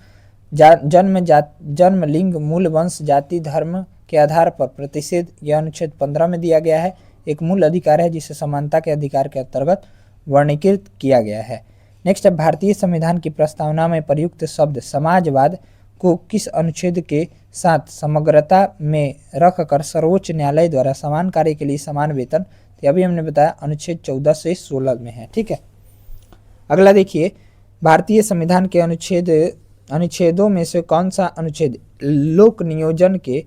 जन्म लिंग मूल वंश जाति धर्म के आधार पर प्रतिषेध, यह अनुच्छेद 15 में दिया गया है। एक मूल अधिकार है जिसे समानता के अधिकार के अंतर्गत वर्णीकृत किया गया है। नेक्स्ट है, भारतीय संविधान की प्रस्तावना में प्रयुक्त शब्द समाजवाद को किस अनुच्छेद के साथ समग्रता में रखकर सर्वोच्च न्यायालय द्वारा समान कार्य के लिए समान वेतन, तो अभी हमने बताया अनुच्छेद 14 से 16 में है। ठीक है, अगला देखिए, भारतीय संविधान के अनुच्छेदों में से कौन सा अनुच्छेद लोक नियोजन के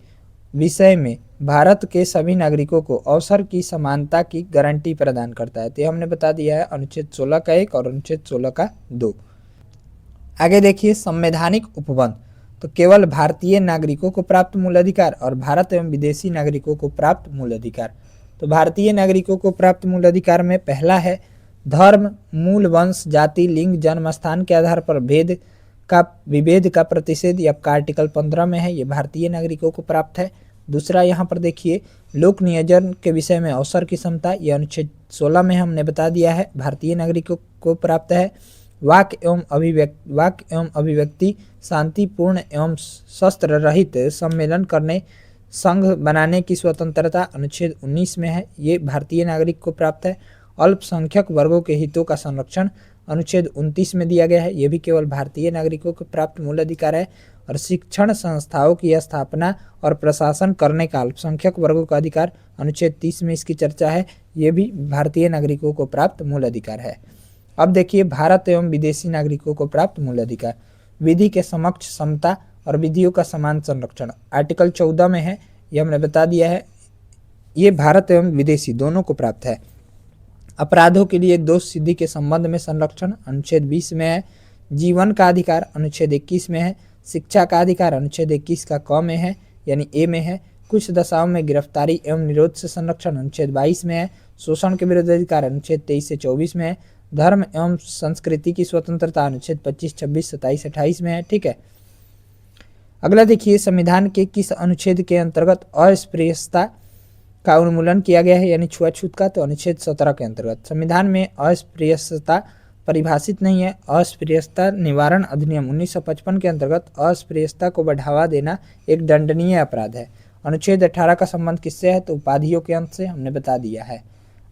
विषय में भारत के सभी नागरिकों को अवसर की समानता की गारंटी प्रदान करता है? तो हमने बता दिया है अनुच्छेद 16 का 1 और अनुच्छेद 16 का 2। आगे देखिए, संवैधानिक उपबंध, तो केवल भारतीय नागरिकों को प्राप्त मूल अधिकार और भारत एवं विदेशी नागरिकों को प्राप्त मूल अधिकार। तो भारतीय नागरिकों को प्राप्त मूल अधिकार में पहला है धर्म, मूल वंश, जाति, लिंग, जन्म स्थान के आधार पर विभेद का प्रतिषेध, ये आपका आर्टिकल 15 में है, ये भारतीय नागरिकों को प्राप्त है। दूसरा यहाँ पर देखिए, लोक नियोजन के विषय में अवसर की समता, ये अनुच्छेद 16 में हमने बता दिया है, भारतीय नागरिकों को प्राप्त है। वाक एवं अभिव्यक्ति शांतिपूर्ण एवं शस्त्र रहित सम्मेलन करने संघ बनाने की स्वतंत्रता अनुच्छेद 19 में है, ये भारतीय नागरिक को प्राप्त है। अल्पसंख्यक वर्गों के हितों का संरक्षण अनुच्छेद 29 में दिया गया है, यह भी केवल भारतीय नागरिकों को प्राप्त मूल अधिकार है। और शिक्षण संस्थाओं की स्थापना और प्रशासन करने का अल्पसंख्यक वर्गों का अधिकार अनुच्छेद 30 में इसकी चर्चा है, ये भी भारतीय नागरिकों को प्राप्त मूल अधिकार है। अब देखिए, भारत एवं विदेशी नागरिकों को प्राप्त मूल अधिकार, विधि के समक्ष समता और विधियों का समान संरक्षण आर्टिकल 14 में है, ये हमने बता दिया है, ये भारत एवं विदेशी दोनों को प्राप्त है। अपराधों के लिए दोष सिद्धि के संबंध में संरक्षण अनुच्छेद 20 में है। जीवन का अधिकार अनुच्छेद 21 में है। शिक्षा का अधिकार अनुच्छेद 21 का क में है, यानी ए में है। कुछ दशाओं में गिरफ्तारी एवं निरोध से संरक्षण अनुच्छेद 22 में है। शोषण के विरुद्ध अधिकार अनुच्छेद 23 से 24 में है। धर्म एवं संस्कृति की स्वतंत्रता अनुच्छेद 25, 26, 27, 28 में है। ठीक है, अगला देखिए, संविधान के किस अनुच्छेद के अंतर्गत अस्पृश्यता का उन्मूलन किया गया है, यानी छुआछूत का? तो अनुच्छेद 17 के अंतर्गत। संविधान में अस्पृश्यता परिभाषित नहीं है। अस्पृश्यता निवारण अधिनियम 1955 के अंतर्गत अस्पृश्यता को बढ़ावा देना एक दंडनीय अपराध है। अनुच्छेद 18 का संबंध किससे है? तो उपाधियों के अंश से, हमने बता दिया है।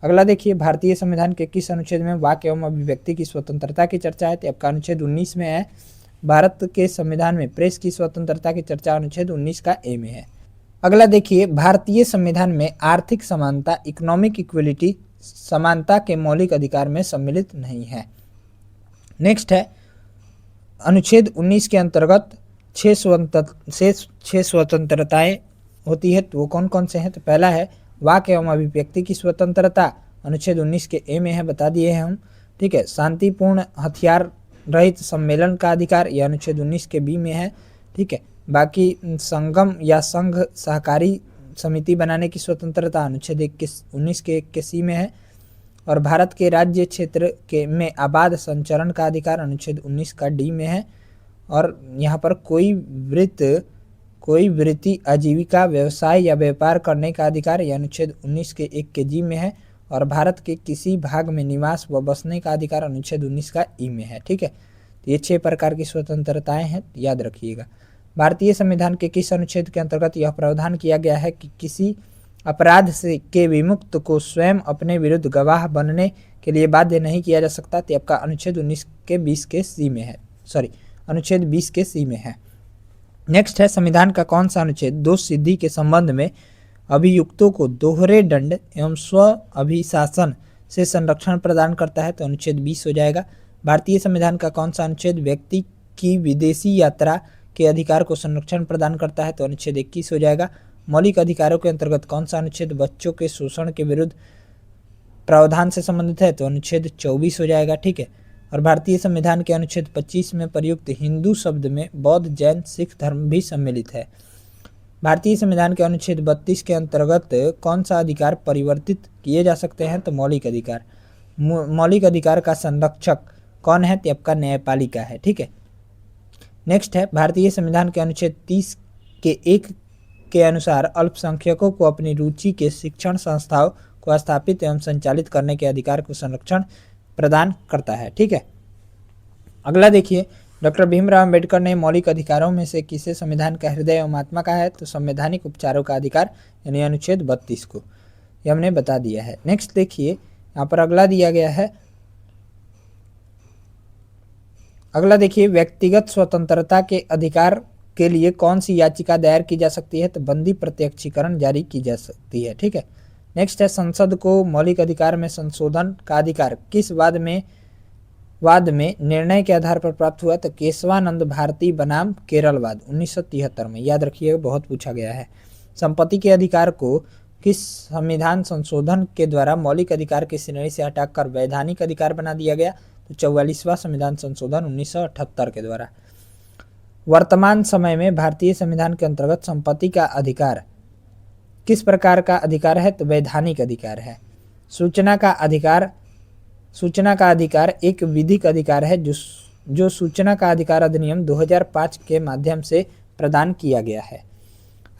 अगला देखिए, भारतीय संविधान के किस अनुच्छेद में वाक एवं अभिव्यक्ति की स्वतंत्रता की चर्चा है? तो आपका अनुच्छेद 19 में है। भारत के संविधान में प्रेस की स्वतंत्रता की चर्चा अनुच्छेद 19 का ए में है। अगला देखिए, भारतीय संविधान में आर्थिक समानता इकोनॉमिक इक्वलिटी समानता के मौलिक अधिकार में सम्मिलित नहीं है। नेक्स्ट है, अनुच्छेद 19 के अंतर्गत 6 स्वतंत्रताएं होती है, तो वो कौन कौन से हैं? तो पहला है वाक एवं अभिव्यक्ति की स्वतंत्रता, अनुच्छेद 19 के ए में है, बता दिए हैं हम। ठीक है, शांतिपूर्ण हथियार रहित सम्मेलन का अधिकार, यह अनुच्छेद 19 के बी में है। ठीक है, बाकी संगम या संघ सहकारी समिति बनाने की स्वतंत्रता अनुच्छेद 19 के 1 के सी में है। और भारत के राज्य क्षेत्र के में आबाद संचरण का अधिकार अनुच्छेद 19 का डी में है। और यहाँ पर कोई वृत्ति आजीविका व्यवसाय या व्यापार करने का अधिकार, यह अनुच्छेद 19 के 1 के जी में है। और भारत के किसी भाग में निवास व बसने का अधिकार अनुच्छेद 19 का ई में है। ठीक है, तो ये 6 प्रकार की स्वतंत्रताएं हैं, याद रखिएगा। भारतीय संविधान के किस अनुच्छेद के अंतर्गत यह प्रावधान किया गया है कि किसी अपराध से के विमुक्त को स्वयं अपने विरुद्ध गवाह बनने के लिए बाध्य नहीं किया जा सकता? तो आपका अनुच्छेद 19 के 20 के सी में है, अनुच्छेद 20 के सी में है। नेक्स्ट है, संविधान का कौन सा अनुच्छेद दोष सिद्धि के संबंध में अभियुक्तों को दोहरे दंड एवं स्व अभिशासन से संरक्षण प्रदान करता है? तो अनुच्छेद 20 हो जाएगा। भारतीय संविधान का कौन सा अनुच्छेद व्यक्ति की विदेशी यात्रा के अधिकार को संरक्षण प्रदान करता है? तो अनुच्छेद 21 हो जाएगा। मौलिक अधिकारों के अंतर्गत कौन सा अनुच्छेद बच्चों के शोषण के विरुद्ध प्रावधान से संबंधित है? तो अनुच्छेद 24 हो जाएगा। ठीक है, और भारतीय संविधान के अनुच्छेद 25 में प्रयुक्त हिंदू शब्द में बौद्ध, जैन, सिख धर्म भी सम्मिलित है। भारतीय संविधान के अनुच्छेद 32 के अंतर्गत कौन सा अधिकार परिवर्तित किए जा सकते हैं? तो मौलिक अधिकार। मौलिक अधिकार का संरक्षक कौन है? तो आपका न्यायपालिका है। ठीक है, नेक्स्ट है, भारतीय संविधान के अनुच्छेद 30 के 1 के अनुसार अल्पसंख्यकों को अपनी रुचि के शिक्षण संस्थाओं को स्थापित एवं संचालित करने के अधिकार को संरक्षण प्रदान करता है। ठीक है, अगला देखिए, डॉक्टर भीमराव अंबेडकर ने मौलिक अधिकारों में से किसे संविधान का हृदय एवं आत्मा कहा है? तो संवैधानिक उपचारों का अधिकार यानी अनुच्छेद 32 को, ये हमने बता दिया है। नेक्स्ट देखिए, यहाँ पर अगला दिया गया है, अगला देखिए, व्यक्तिगत स्वतंत्रता के अधिकार के लिए कौन सी याचिका दायर की जा सकती है? तो बंदी प्रत्यक्षीकरण जारी की जा सकती है। ठीक है, नेक्स्ट है, संसद को मौलिक अधिकार में संशोधन का अधिकार किस वाद में निर्णय के आधार पर प्राप्त हुआ? तो केशवानंद भारती बनाम केरलवाद 1973 में, याद रखिए बहुत पूछा गया है। संपत्ति के अधिकार को किस संविधान संशोधन के द्वारा मौलिक अधिकार की श्रेणी से हटाकर वैधानिक अधिकार बना दिया गया? तो 44वां संविधान संशोधन 1978 के द्वारा। वर्तमान समय में भारतीय संविधान के अंतर्गत संपत्ति का अधिकार किस प्रकार का अधिकार है? तो वैधानिक अधिकार है। सूचना का अधिकार एक विधिक अधिकार है जो सूचना का अधिकार अधिनियम 2005 के माध्यम से प्रदान किया गया है।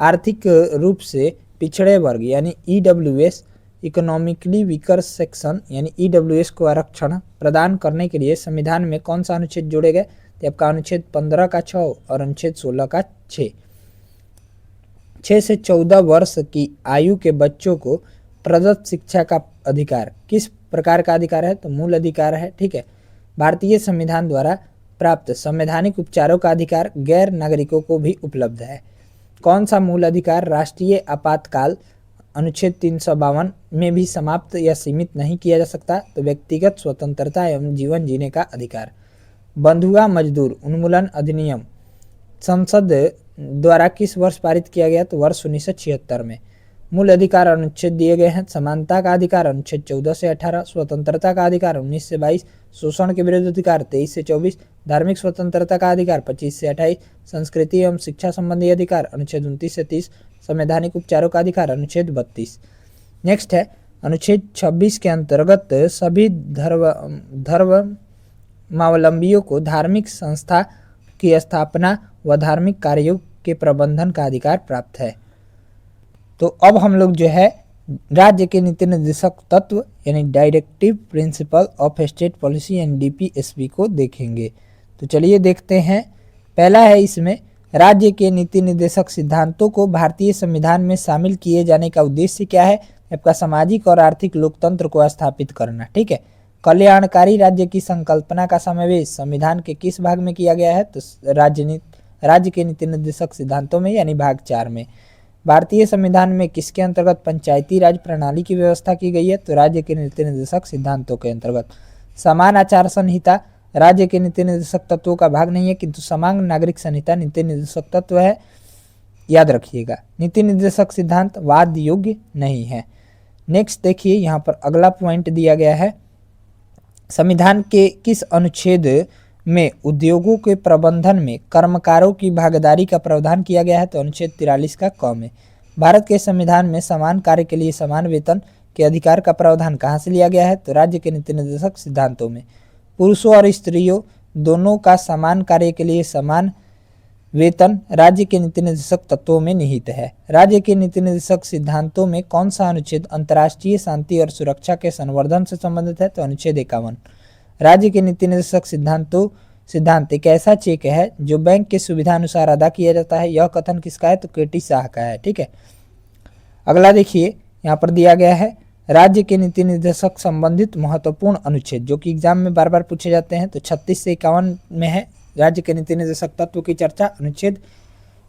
आर्थिक रूप से पिछड़े वर्ग यानी ईडब्ल्यूएस, इकोनॉमिकली वीकर सेक्शन यानी ईडब्ल्यूएस को आरक्षण प्रदान करने के लिए संविधान में कौन सा अनुच्छेद जोड़े गए? तो आपका अनुच्छेद 15 का 6 और अनुच्छेद 16 का 6। 6 से 14 वर्ष की आयु के बच्चों को प्रदत्त शिक्षा का अधिकार किस प्रकार का अधिकार है? तो मूल अधिकार है। ठीक है, भारतीय संविधान द्वारा प्राप्त संवैधानिक उपचारों का अधिकार गैर नागरिकों को भी उपलब्ध है। कौन सा मूल अधिकार राष्ट्रीय आपातकाल अनुच्छेद 352 में भी समाप्त या सीमित नहीं किया जा सकता? तो व्यक्तिगत स्वतंत्रता एवं जीवन जीने का अधिकार। बंधुआ मजदूर उन्मूलन अधिनियम संसद द्वारा किस वर्ष पारित किया गया? तो वर्ष 1976 में। मूल अधिकार अनुच्छेद दिए गए हैं, समानता का अधिकार अनुच्छेद 14 से 18, स्वतंत्रता का अधिकार 19 से 22, शोषण के विरुद्ध अधिकार 23 से 24, धार्मिक स्वतंत्रता का अधिकार 25 से 28, संस्कृति एवं शिक्षा संबंधी अधिकार अनुच्छेद 29 से 30, संवैधानिक उपचारों का अधिकार अनुच्छेद 32। नेक्स्ट है, अनुच्छेद 26 के अंतर्गत सभी धर्मावलंबियों को धार्मिक संस्था की स्थापना व धार्मिक कार्यों के प्रबंधन का अधिकार प्राप्त है। तो अब हम लोग जो है राज्य के नीति निर्देशक तत्व यानी directive principle of state policy and DPSP को देखेंगे। तो चलिए देखते हैं। पहला है इसमें, राज्य के नीति निर्देशक सिद्धांतों को भारतीय संविधान में शामिल किए जाने का उद्देश्य क्या है? आपका सामाजिक और आर्थिक लोकतंत्र को स्थापित करना। ठीक है, कल्याणकारी राज्य की संकल्पना का समावेश संविधान के किस भाग में किया गया है? तो राज्य के नीति निर्देशक सिद्धांतों में यानी भाग 4 में। भारतीय संविधान में किसके अंतर्गत पंचायती राज प्रणाली की व्यवस्था की गई है? तो राज्य के नीति निर्देशक सिद्धांतों के अंतर्गत। समान आचार संहिता राज्य के नीति निर्देशक तत्वों का भाग नहीं है, किंतु समान नागरिक संहिता नीति निर्देशक तत्व है, याद रखिएगा। नीति निर्देशक सिद्धांत वाद योग्य नहीं है। नेक्स्ट देखिए, यहाँ पर अगला पॉइंट दिया गया है, संविधान के किस अनुच्छेद में उद्योगों के प्रबंधन में कर्मकारों की भागीदारी का प्रावधान किया गया है? तो अनुच्छेद 43 का क में। भारत के संविधान में समान कार्य के लिए समान वेतन के अधिकार का प्रावधान कहाँ से लिया गया है? तो राज्य के नीति निर्देशक सिद्धांतों में। पुरुषों और स्त्रियों दोनों का समान कार्य के लिए समान वेतन राज्य के नीति निर्देशक तत्वों में निहित है। राज्य के नीति निर्देशक सिद्धांतों में कौन सा अनुच्छेद अंतर्राष्ट्रीय शांति और सुरक्षा के संवर्धन से संबंधित है? तो अनुच्छेद 51। राज्य के नीति निर्देशक सिद्धांत एक ऐसा चेक है जो बैंक के सुविधा अनुसार अदा किया जाता है। यह कथन किसका है? तो केटी शाह का है। ठीक है, अगला देखिए, यहाँ पर दिया गया है राज्य के नीति निर्देशक संबंधित महत्वपूर्ण अनुच्छेद, जो कि एग्जाम में बार बार पूछे जाते हैं। तो 36 से 51 में है राज्य के नीति निर्देशक तत्व की चर्चा, अनुच्छेद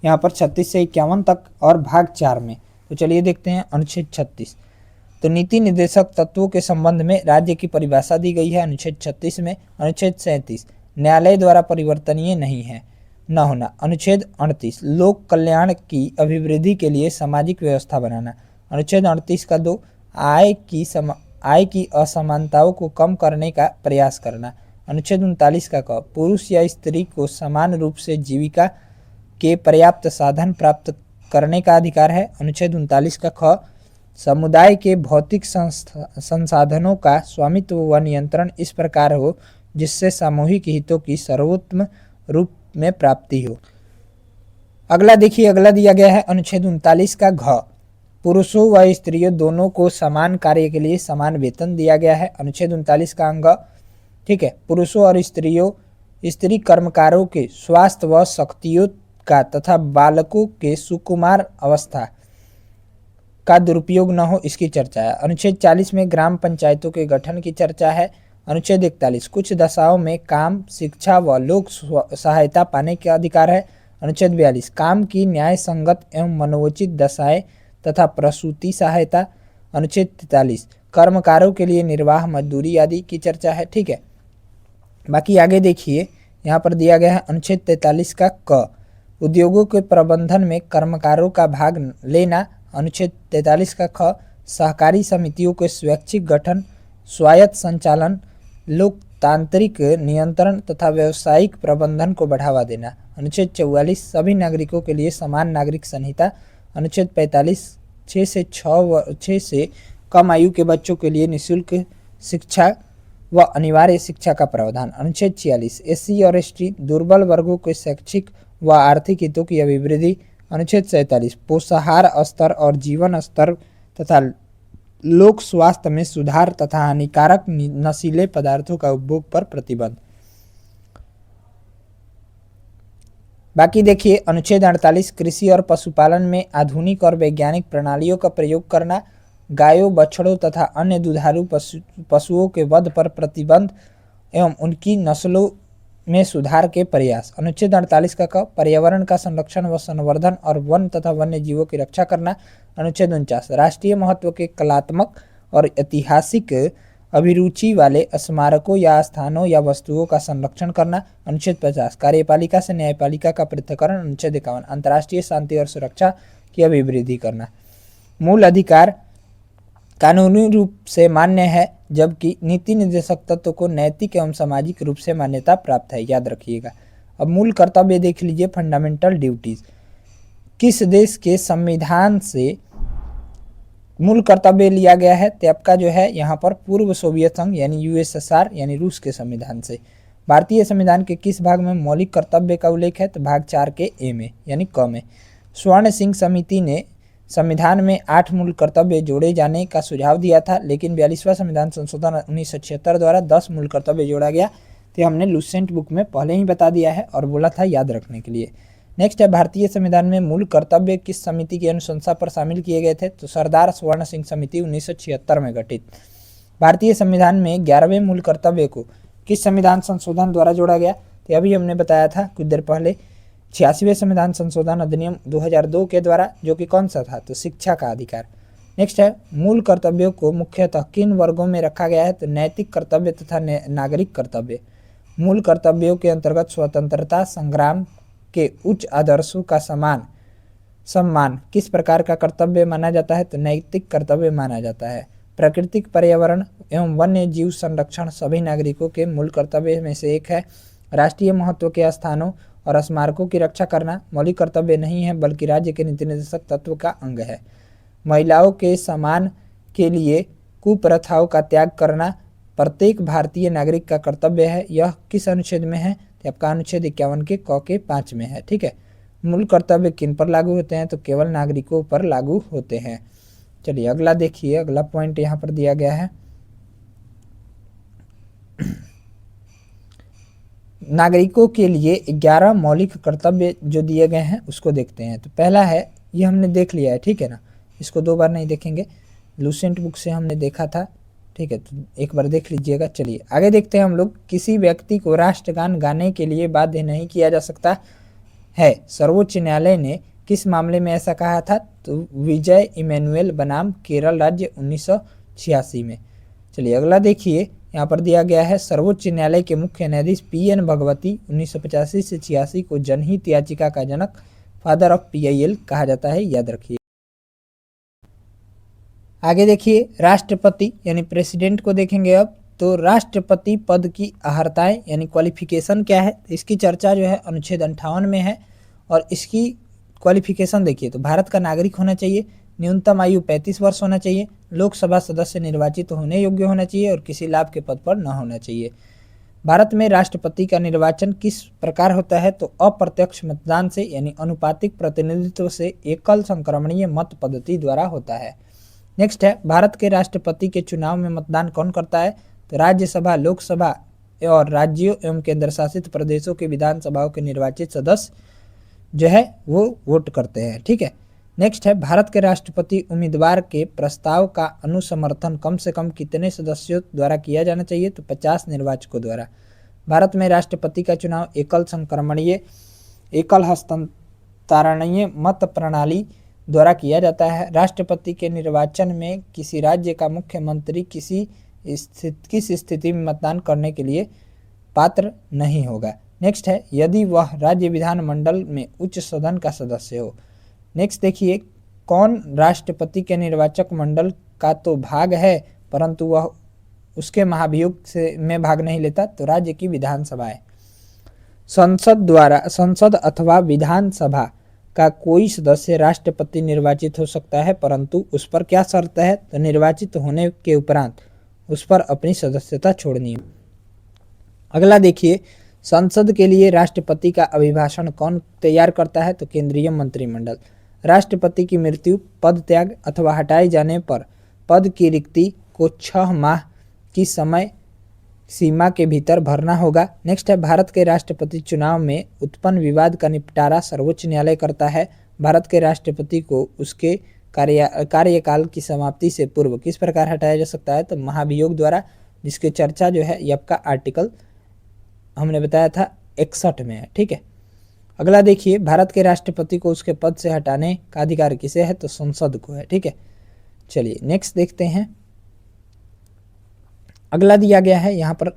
यहाँ पर 36 से 51 तक और भाग 4 में। तो चलिए देखते हैं अनुच्छेद 36। तो नीति निर्देशक तत्वों के संबंध में राज्य की परिभाषा दी गई है अनुच्छेद 36 में। अनुच्छेद 37 न्यायालय द्वारा परिवर्तनीय नहीं है न होना। अनुच्छेद 38 लोक कल्याण की अभिवृद्धि के लिए सामाजिक व्यवस्था बनाना। अनुच्छेद 38 का 2 आय की असमानताओं को कम करने का प्रयास करना। अनुच्छेद 39 का क पुरुष या स्त्री को समान रूप से जीविका के पर्याप्त साधन प्राप्त करने का अधिकार है। अनुच्छेद 39 का ख समुदाय के भौतिक संसाधनों का स्वामित्व व नियंत्रण इस प्रकार हो जिससे सामूहिक हितों की सर्वोत्तम रूप में प्राप्ति हो। अगला देखिए, अगला दिया गया है अनुच्छेद 39 का घ, पुरुषों व स्त्रियों दोनों को समान कार्य के लिए समान वेतन दिया गया है। अनुच्छेद 39 का अंग, ठीक है, पुरुषों और स्त्रियों स्त्री कर्मकारों के स्वास्थ्य व शक्तियों का तथा बालकों के सुकुमार अवस्था का दुरुपयोग न हो, इसकी चर्चा है। अनुच्छेद 40 में ग्राम पंचायतों के गठन की चर्चा है। अनुच्छेद 41 कुछ दशाओं में काम, शिक्षा व लोक सहायता पाने का अधिकार है। अनुच्छेद 42 काम की न्याय संगत एवं मनोचित दशाएं तथा प्रसूति सहायता। अनुच्छेद 43 कर्मकारों के लिए निर्वाह मजदूरी आदि की चर्चा है। ठीक है, बाकी आगे देखिए, यहाँ पर दिया गया है अनुच्छेद 43 का क, उद्योगों के प्रबंधन में कर्मकारों का भाग लेना। अनुच्छेद 43 का ख, सहकारी समितियों के स्वैच्छिक गठन, स्वायत्त संचालन, लोकतांत्रिक नियंत्रण तथा व्यावसायिक प्रबंधन को बढ़ावा देना। अनुच्छेद 44 सभी नागरिकों के लिए समान नागरिक संहिता। अनुच्छेद 45 6 से कम आयु के बच्चों के लिए निःशुल्क शिक्षा व अनिवार्य शिक्षा का प्रावधान। अनुच्छेद 46 एससी और एसटी दुर्बल वर्गों के शैक्षिक व आर्थिक हितों की अभिवृद्धि। अनुच्छेद 47 पोषाहार स्तर और जीवन स्तर तथा लोक स्वास्थ्य में सुधार तथा हानिकारक नशीले पदार्थों का उपभोग पर प्रतिबंध। बाकी देखिए, अनुच्छेद 48 कृषि और पशुपालन में आधुनिक और वैज्ञानिक प्रणालियों का प्रयोग करना, गायों, बछड़ों तथा अन्य दुधारू पशुओं के वध पर प्रतिबंध एवं उनकी नस्लों में सुधार के प्रयास। अनुच्छेद 48 का पर्यावरण का संरक्षण व संवर्धन और वन तथा वन्य जीवों की रक्षा करना। अनुच्छेद 49 राष्ट्रीय महत्व के कलात्मक और ऐतिहासिक अभिरुचि वाले स्मारकों या स्थानों या वस्तुओं का संरक्षण करना। अनुच्छेद 50 कार्यपालिका से न्यायपालिका का पृथक्करण। अनुच्छेद 51 अंतर्राष्ट्रीय शांति और सुरक्षा की अभिवृद्धि करना। मूल अधिकार कानूनी रूप से मान्य है, जबकि नीति निर्देशक तत्व को नैतिक एवं सामाजिक रूप से मान्यता प्राप्त है, याद रखिएगा। अब मूल कर्तव्य देख लीजिए, फंडामेंटल ड्यूटीज। किस देश के संविधान से मूल कर्तव्य लिया गया है? तो आपका जो है यहाँ पर पूर्व सोवियत संघ यानी यूएसएसआर यानी रूस के संविधान से। भारतीय संविधान के किस भाग में मौलिक कर्तव्य का उल्लेख है? तो भाग 4 के ए में यानी क में। स्वर्ण सिंह समिति ने संविधान में 8 मूल कर्तव्य जोड़े जाने का सुझाव दिया था, लेकिन 42वां संविधान संशोधन 1976 द्वारा 10 मूल कर्तव्य जोड़ा गया। तो हमने लुसेंट बुक में पहले ही बता दिया है और बोला था याद रखने के लिए। नेक्स्ट है, भारतीय संविधान में मूल कर्तव्य किस समिति की अनुशंसा पर शामिल किए गए थे? तो सरदार स्वर्ण सिंह समिति 1976 में गठित। भारतीय संविधान में 11वें मूल कर्तव्य को किस संविधान संशोधन द्वारा जोड़ा गया? तो अभी हमने बताया था कुछ देर पहले, 86वें संविधान संशोधन अधिनियम 2002 के द्वारा, जो कि कौन सा था? तो शिक्षा का अधिकार। नेक्स्ट है, मूल कर्तव्यों को मुख्यतः किन वर्गों में रखा गया है? तो नैतिक कर्तव्य तथा नागरिक कर्तव्य। मूल कर्तव्यों के अंतर्गत स्वतंत्रता संग्राम के उच्च आदर्शों का सम्मान किस प्रकार का कर्तव्य माना जाता है? तो नैतिक कर्तव्य माना जाता है। प्राकृतिक पर्यावरण एवं वन्य जीव संरक्षण सभी नागरिकों के मूल कर्तव्य में से एक है। राष्ट्रीय महत्व के स्थानों और स्मारकों की रक्षा करना मौलिक कर्तव्य नहीं है, बल्कि राज्य के नीति निर्देशक तत्व का अंग है। महिलाओं के सम्मान के लिए कुप्रथाओं का त्याग करना प्रत्येक भारतीय नागरिक का कर्तव्य है। यह किस अनुच्छेद में है? तो आपका अनुच्छेद 51 के क के 5 में है। ठीक है, मूल कर्तव्य किन पर लागू होते हैं? तो केवल नागरिकों पर लागू होते हैं। चलिए अगला देखिए, अगला पॉइंट यहाँ पर दिया गया है, नागरिकों के लिए 11 मौलिक कर्तव्य जो दिए गए हैं उसको देखते हैं। तो पहला है, ये हमने देख लिया है, ठीक है ना, इसको 2 बार नहीं देखेंगे, लुसेंट बुक से हमने देखा था, ठीक है, तो एक बार देख लीजिएगा। चलिए आगे देखते हैं हम लोग। किसी व्यक्ति को राष्ट्रगान गाने के लिए बाध्य नहीं किया जा सकता है, सर्वोच्च न्यायालय ने किस मामले में ऐसा कहा था? तो विजय इमैनुअल बनाम केरल राज्य 1986 में। चलिए अगला देखिए, यहाँ पर दिया गया है, सर्वोच्च न्यायालय के मुख्य न्यायाधीश PN भगवती 1985 से 86 को जनहित याचिका का जनक, फादर ऑफ PIL कहा जाता है, याद रखिए। आगे देखिए, राष्ट्रपति यानी प्रेसिडेंट को देखेंगे अब। तो राष्ट्रपति पद की अहर्ताएं यानी क्वालिफिकेशन क्या है? इसकी चर्चा जो है अनुच्छेद 58 में है, और इसकी क्वालिफिकेशन देखिए, तो भारत का नागरिक होना चाहिए, न्यूनतम आयु 35 वर्ष होना चाहिए, लोकसभा सदस्य निर्वाचित होने योग्य होना चाहिए और किसी लाभ के पद पर न होना चाहिए। भारत में राष्ट्रपति का निर्वाचन किस प्रकार होता है? तो अप्रत्यक्ष मतदान से यानी अनुपातिक प्रतिनिधित्व से एकल संक्रमणीय मत पद्धति द्वारा होता है। नेक्स्ट है, भारत के राष्ट्रपति के चुनाव में मतदान कौन करता है? तो राज्यसभा, लोकसभा और राज्यों एवं केंद्र शासित प्रदेशों के विधानसभाओं के निर्वाचित सदस्य जो है वो वोट करते हैं। ठीक है। नेक्स्ट है, भारत के राष्ट्रपति उम्मीदवार के प्रस्ताव का अनुसमर्थन कम से कम कितने सदस्यों द्वारा किया जाना चाहिए? तो 50 निर्वाचकों द्वारा। भारत में राष्ट्रपति का चुनाव एकल संक्रमणीय एकल हस्तांतरणीय मत प्रणाली द्वारा किया जाता है। राष्ट्रपति के निर्वाचन में किसी राज्य का मुख्यमंत्री किस स्थिति में मतदान करने के लिए पात्र नहीं होगा। नेक्स्ट है, यदि वह राज्य विधानमंडल में उच्च सदन का सदस्य हो। नेक्स्ट देखिए, कौन राष्ट्रपति के निर्वाचक मंडल का तो भाग है परंतु वह उसके महाभियोग से में भाग नहीं लेता? तो राज्य की विधानसभाएं। संसद अथवा विधानसभा का कोई सदस्य राष्ट्रपति निर्वाचित हो सकता है, परंतु उस पर क्या शर्त है? तो निर्वाचित होने के उपरांत उस पर अपनी सदस्यता छोड़नी है। अगला देखिए, संसद के लिए राष्ट्रपति का अभिभाषण कौन तैयार करता है? तो केंद्रीय मंत्रिमंडल। राष्ट्रपति की मृत्यु, पद त्याग अथवा हटाए जाने पर पद की रिक्ति को 6 माह की समय सीमा के भीतर भरना होगा। नेक्स्ट है, भारत के राष्ट्रपति चुनाव में उत्पन्न विवाद का निपटारा सर्वोच्च न्यायालय करता है। भारत के राष्ट्रपति को उसके कार्यकाल की समाप्ति से पूर्व किस प्रकार हटाया जा सकता है? तो महाभियोग द्वारा, जिसकी चर्चा जो है ये आपका आर्टिकल हमने बताया था 61 में है। ठीक है। अगला देखिए, भारत के राष्ट्रपति को उसके पद से हटाने का अधिकार किसे है? तो संसद को है। ठीक है। चलिए नेक्स्ट देखते हैं। अगला दिया गया है यहाँ पर,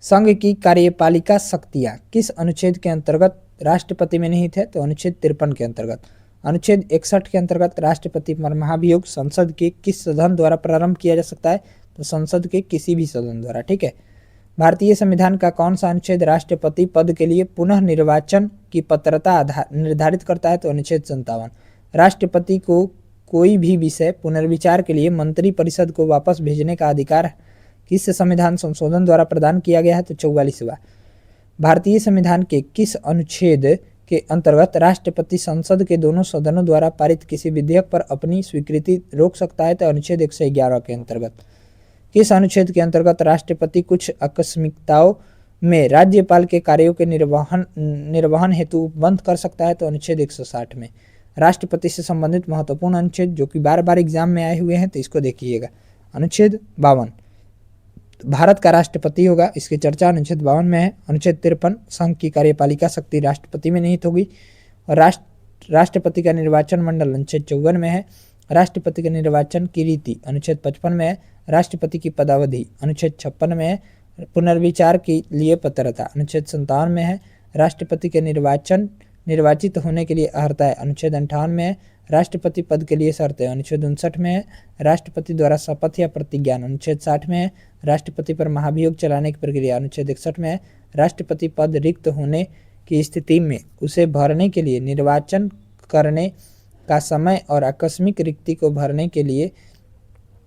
संघ की कार्यपालिका शक्तियां किस अनुच्छेद के अंतर्गत राष्ट्रपति में निहित है? तो अनुच्छेद 53 के अंतर्गत। अनुच्छेद 61 के अंतर्गत राष्ट्रपति पर महाभियोग संसद के किस सदन द्वारा प्रारंभ किया जा सकता है? तो संसद के किसी भी सदन द्वारा। ठीक है। भारतीय संविधान का कौन सा अनुच्छेद राष्ट्रपति पद के लिए पुनः निर्वाचन की पात्रता निर्धारित करता है? तो अनुच्छेद 57। राष्ट्रपति को कोई भी विषय पुनर्विचार के लिए मंत्रिपरिषद को वापस भेजने का अधिकार किस संविधान संशोधन द्वारा प्रदान किया गया है? तो 44वां। भारतीय संविधान के किस अनुच्छेद के अंतर्गत राष्ट्रपति संसद के दोनों सदनों द्वारा पारित किसी विधेयक पर अपनी स्वीकृति रोक सकता है? तो अनुच्छेद 111 के अंतर्गत। किस अनुच्छेद के अंतर्गत राष्ट्रपति कुछ आकस्मिकताओं में राज्यपाल के कार्यों के निर्वहन हेतु बंद कर सकता है? तो अनुच्छेद 160 में। राष्ट्रपति से संबंधित महत्वपूर्ण अनुच्छेद जो कि बार बार एग्जाम में आए हुए हैं, तो इसको देखिएगा। अनुच्छेद 52 भारत का राष्ट्रपति होगा, इसकी चर्चा अनुच्छेद 52 में है। अनुच्छेद 53 संघ की कार्यपालिका शक्ति राष्ट्रपति में निहित होगी। और राष्ट्रपति का निर्वाचन मंडल अनुच्छेद 54 में है। राष्ट्रपति के निर्वाचन की रीति अनुच्छेद 55 में है। राष्ट्रपति की पदावधि अनुच्छेद 56 में है। पुनर्विचार के लिए पात्रता अनुच्छेद 57 में है। राष्ट्रपति के निर्वाचित होने के लिए अर्हताएं अनुच्छेद 58 में है। राष्ट्रपति पद के लिए शर्तें अनुच्छेद 59 में है। राष्ट्रपति द्वारा शपथ या प्रतिज्ञान अनुच्छेद 60 में है। राष्ट्रपति पर महाभियोग चलाने की प्रक्रिया अनुच्छेद 61 में है। राष्ट्रपति पद रिक्त होने की स्थिति में उसे भरने के लिए निर्वाचन करने का समय और आकस्मिक रिक्ति को भरने के लिए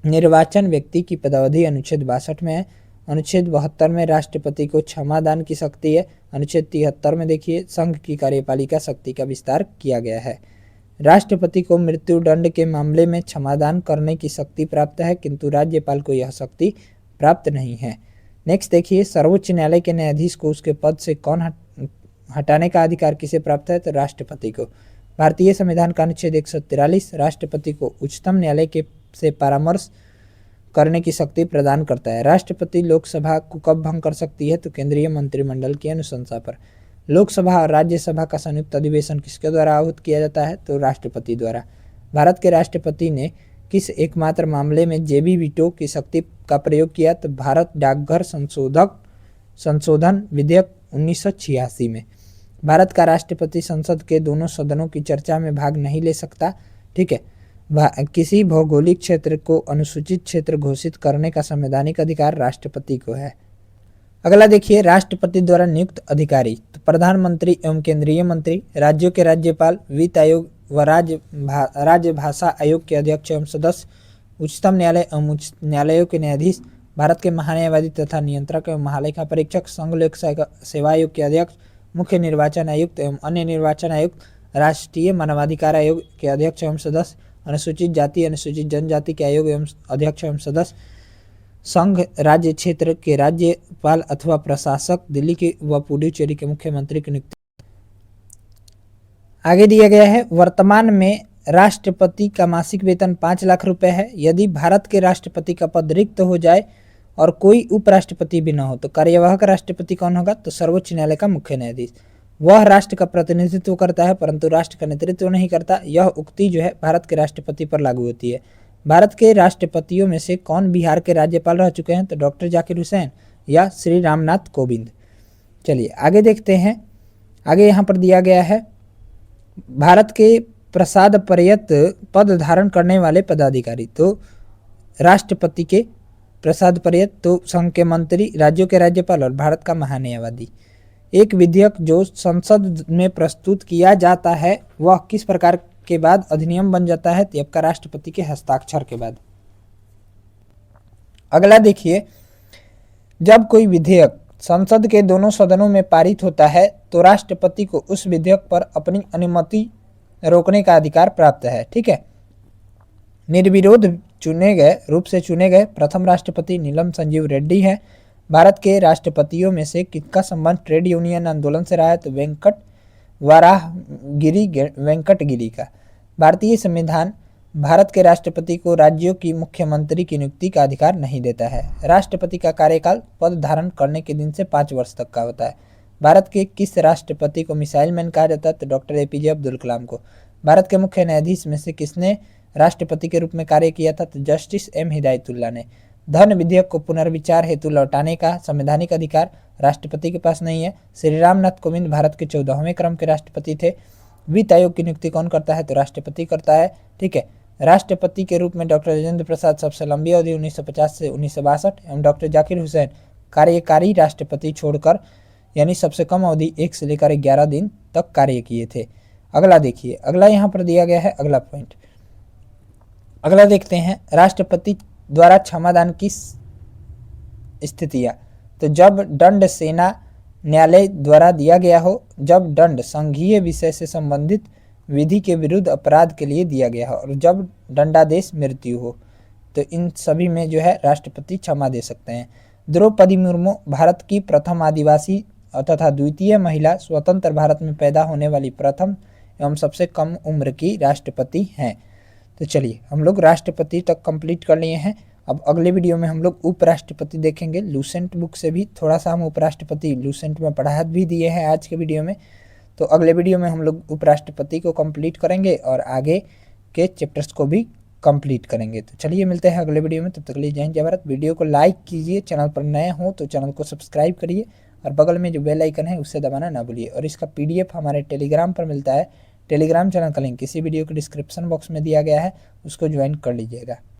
निर्वाचन व्यक्ति की पदावधि अनुच्छेद 62 में है। अनुच्छेद 72 में राष्ट्रपति को क्षमादान की शक्ति है। अनुच्छेद 73 में देखिए संघ की कार्यपालिका शक्ति का विस्तार किया गया है। राष्ट्रपति को मृत्यु दंड के मामले में क्षमादान करने की शक्ति प्राप्त है, किंतु राज्यपाल को यह शक्ति प्राप्त नहीं है। नेक्स्ट देखिए, सर्वोच्च न्यायालय के न्यायाधीश को उसके पद से कौन हटाने का अधिकार किसे प्राप्त है? तो राष्ट्रपति को। भारतीय संविधान का अनुच्छेद 143 राष्ट्रपति को उच्चतम न्यायालय के से परामर्श करने की शक्ति प्रदान करता है। राष्ट्रपति लोकसभा को कब भंग कर सकती है? तो केंद्रीय मंत्रिमंडल की अनुशंसा पर। लोकसभा और राज्यसभा का संयुक्त अधिवेशन किसके द्वारा आहूत किया जाता है? तो राष्ट्रपति द्वारा। भारत के राष्ट्रपति ने किस एकमात्र मामले में जेबी वीटो की शक्ति का प्रयोग किया? तो भारत डाकघर संशोधन विधेयक 1986 में। भारत का राष्ट्रपति संसद के दोनों सदनों की चर्चा में भाग नहीं ले सकता। ठीक है। किसी भौगोलिक क्षेत्र को अनुसूचित क्षेत्र घोषित करने का संवैधानिक अधिकार राष्ट्रपति को है। अगला देखिए, राष्ट्रपति द्वारा नियुक्त अधिकारी। तो प्रधानमंत्री एवं केंद्रीय मंत्री, राज्यों के राज्यपाल, वित्त आयोग व राज्य भाषा आयोग के अध्यक्ष एवं सदस्य, उच्चतम न्यायालय एवं उच्च न्यायालयों के न्यायाधीश, भारत के महान्यायवादी तथा नियंत्रक एवं महालेखा परीक्षक, संघ लोक सेवा आयोग के अध्यक्ष, मुख्य निर्वाचन आयुक्त एवं अन्य निर्वाचन आयुक्त, राष्ट्रीय मानवाधिकार आयोग के अध्यक्ष एवं सदस्य, अनुसूचित जाति अनुसूचित जनजाति के आयोग एवं अध्यक्ष एवं सदस्य, संघ राज्य क्षेत्र के राज्यपाल अथवा प्रशासक, दिल्ली के व पुडुचेरी के मुख्यमंत्री की नियुक्ति। आगे दिया गया है, वर्तमान में राष्ट्रपति का मासिक वेतन 5 लाख रुपए है। यदि भारत के राष्ट्रपति का पद रिक्त हो जाए और कोई उपराष्ट्रपति भी न हो तो कार्यवाहक राष्ट्रपति कौन होगा? तो सर्वोच्च न्यायालय का मुख्य न्यायाधीश। वह राष्ट्र का प्रतिनिधित्व करता है परंतु राष्ट्र का नेतृत्व नहीं करता। यह उक्ति जो है भारत के राष्ट्रपति पर लागू होती है। भारत के राष्ट्रपतियों में से कौन बिहार के राज्यपाल रह चुके हैं? तो डॉक्टर जाकिर हुसैन या श्री रामनाथ कोविंद। चलिए आगे देखते हैं। आगे यहाँ पर दिया गया है, भारत के प्रसाद पर्यत पद धारण करने वाले पदाधिकारी। तो राष्ट्रपति के प्रसाद पर्यत, तो संघ के मंत्री, राज्यों के राज्यपाल और भारत का महान्यायवादी। एक विधेयक जो संसद में प्रस्तुत किया जाता है वह किस प्रकार के बाद अधिनियम बन जाता है? तो आपका राष्ट्रपति के हस्ताक्षर के बाद। अगला देखिए, जब कोई विधेयक संसद के दोनों सदनों में पारित होता है तो राष्ट्रपति को उस विधेयक पर अपनी अनुमति रोकने का अधिकार प्राप्त है। ठीक है। निर्विरोध रूप से चुने गए प्रथम राष्ट्रपति नीलम संजीव रेड्डी है। भारत के राष्ट्रपतियों में से किसका संबंध ट्रेड यूनियन आंदोलन से रहा है? तो वेंकटगिरी का। भारतीय संविधान भारत के राष्ट्रपति को राज्यों की मुख्यमंत्री की नियुक्ति का अधिकार नहीं देता है। राष्ट्रपति का कार्यकाल पद धारण करने के दिन से 5 वर्ष तक का होता है। भारत के किस राष्ट्रपति को मिसाइल मैन कहा जाता है? तो डॉक्टर APJ अब्दुल कलाम को। भारत के मुख्य न्यायाधीश में से किसने राष्ट्रपति के रूप में कार्य किया था? तो जस्टिस M हिदायतुल्ला ने। धन विधेयक को पुनर्विचार हेतु लौटाने का संवैधानिक अधिकार राष्ट्रपति के पास नहीं है। श्री रामनाथ कोविंद भारत के 14वें क्रम के राष्ट्रपति थे। वित्त आयोग की नियुक्ति कौन करता है? तो राष्ट्रपति करता है। ठीक है। राष्ट्रपति के रूप में डॉक्टर राजेंद्र प्रसाद सबसे लंबी अवधि 1950 से 1962 एवं डॉक्टर जाकिर हुसैन कार्यकारी राष्ट्रपति छोड़कर यानी सबसे कम अवधि 1 से लेकर 11 दिन तक कार्य किए थे। अगला देखिए, अगला यहाँ पर दिया गया है अगला पॉइंट। अगला देखते हैं, राष्ट्रपति द्वारा क्षमादान की स्थितियां। तो जब दंड सेना न्यायालय द्वारा दिया गया हो, जब दंड संघीय विषय से संबंधित विधि के विरुद्ध अपराध के लिए दिया गया हो और जब दंडादेश मृत्यु हो, तो इन सभी में जो है राष्ट्रपति क्षमा दे सकते हैं। द्रौपदी मुर्मू भारत की प्रथम आदिवासी तथा द्वितीय महिला स्वतंत्र भारत में पैदा होने वाली प्रथम एवं सबसे कम उम्र की राष्ट्रपति हैं। तो चलिए हम लोग राष्ट्रपति तक कंप्लीट कर लिए हैं। अब अगले वीडियो में हम लोग उपराष्ट्रपति देखेंगे। लूसेंट बुक से भी थोड़ा सा हम उपराष्ट्रपति लूसेंट में पढ़ा भी दिए हैं आज के वीडियो में। तो अगले वीडियो में हम लोग उपराष्ट्रपति को कंप्लीट करेंगे और आगे के चैप्टर्स को भी कंप्लीट करेंगे। तो चलिए मिलते हैं अगले वीडियो में, तब तक के लिए जय हिंद जय भारत। वीडियो को लाइक कीजिए, चैनल पर नए हो तो चैनल को सब्सक्राइब करिए और बगल में जो बेल आइकन है उससे दबाना ना भूलिए। और इसका PDF हमारे टेलीग्राम पर मिलता है। टेलीग्राम चैनल का लिंक इसी वीडियो के डिस्क्रिप्शन बॉक्स में दिया गया है, उसको ज्वाइन कर लीजिएगा।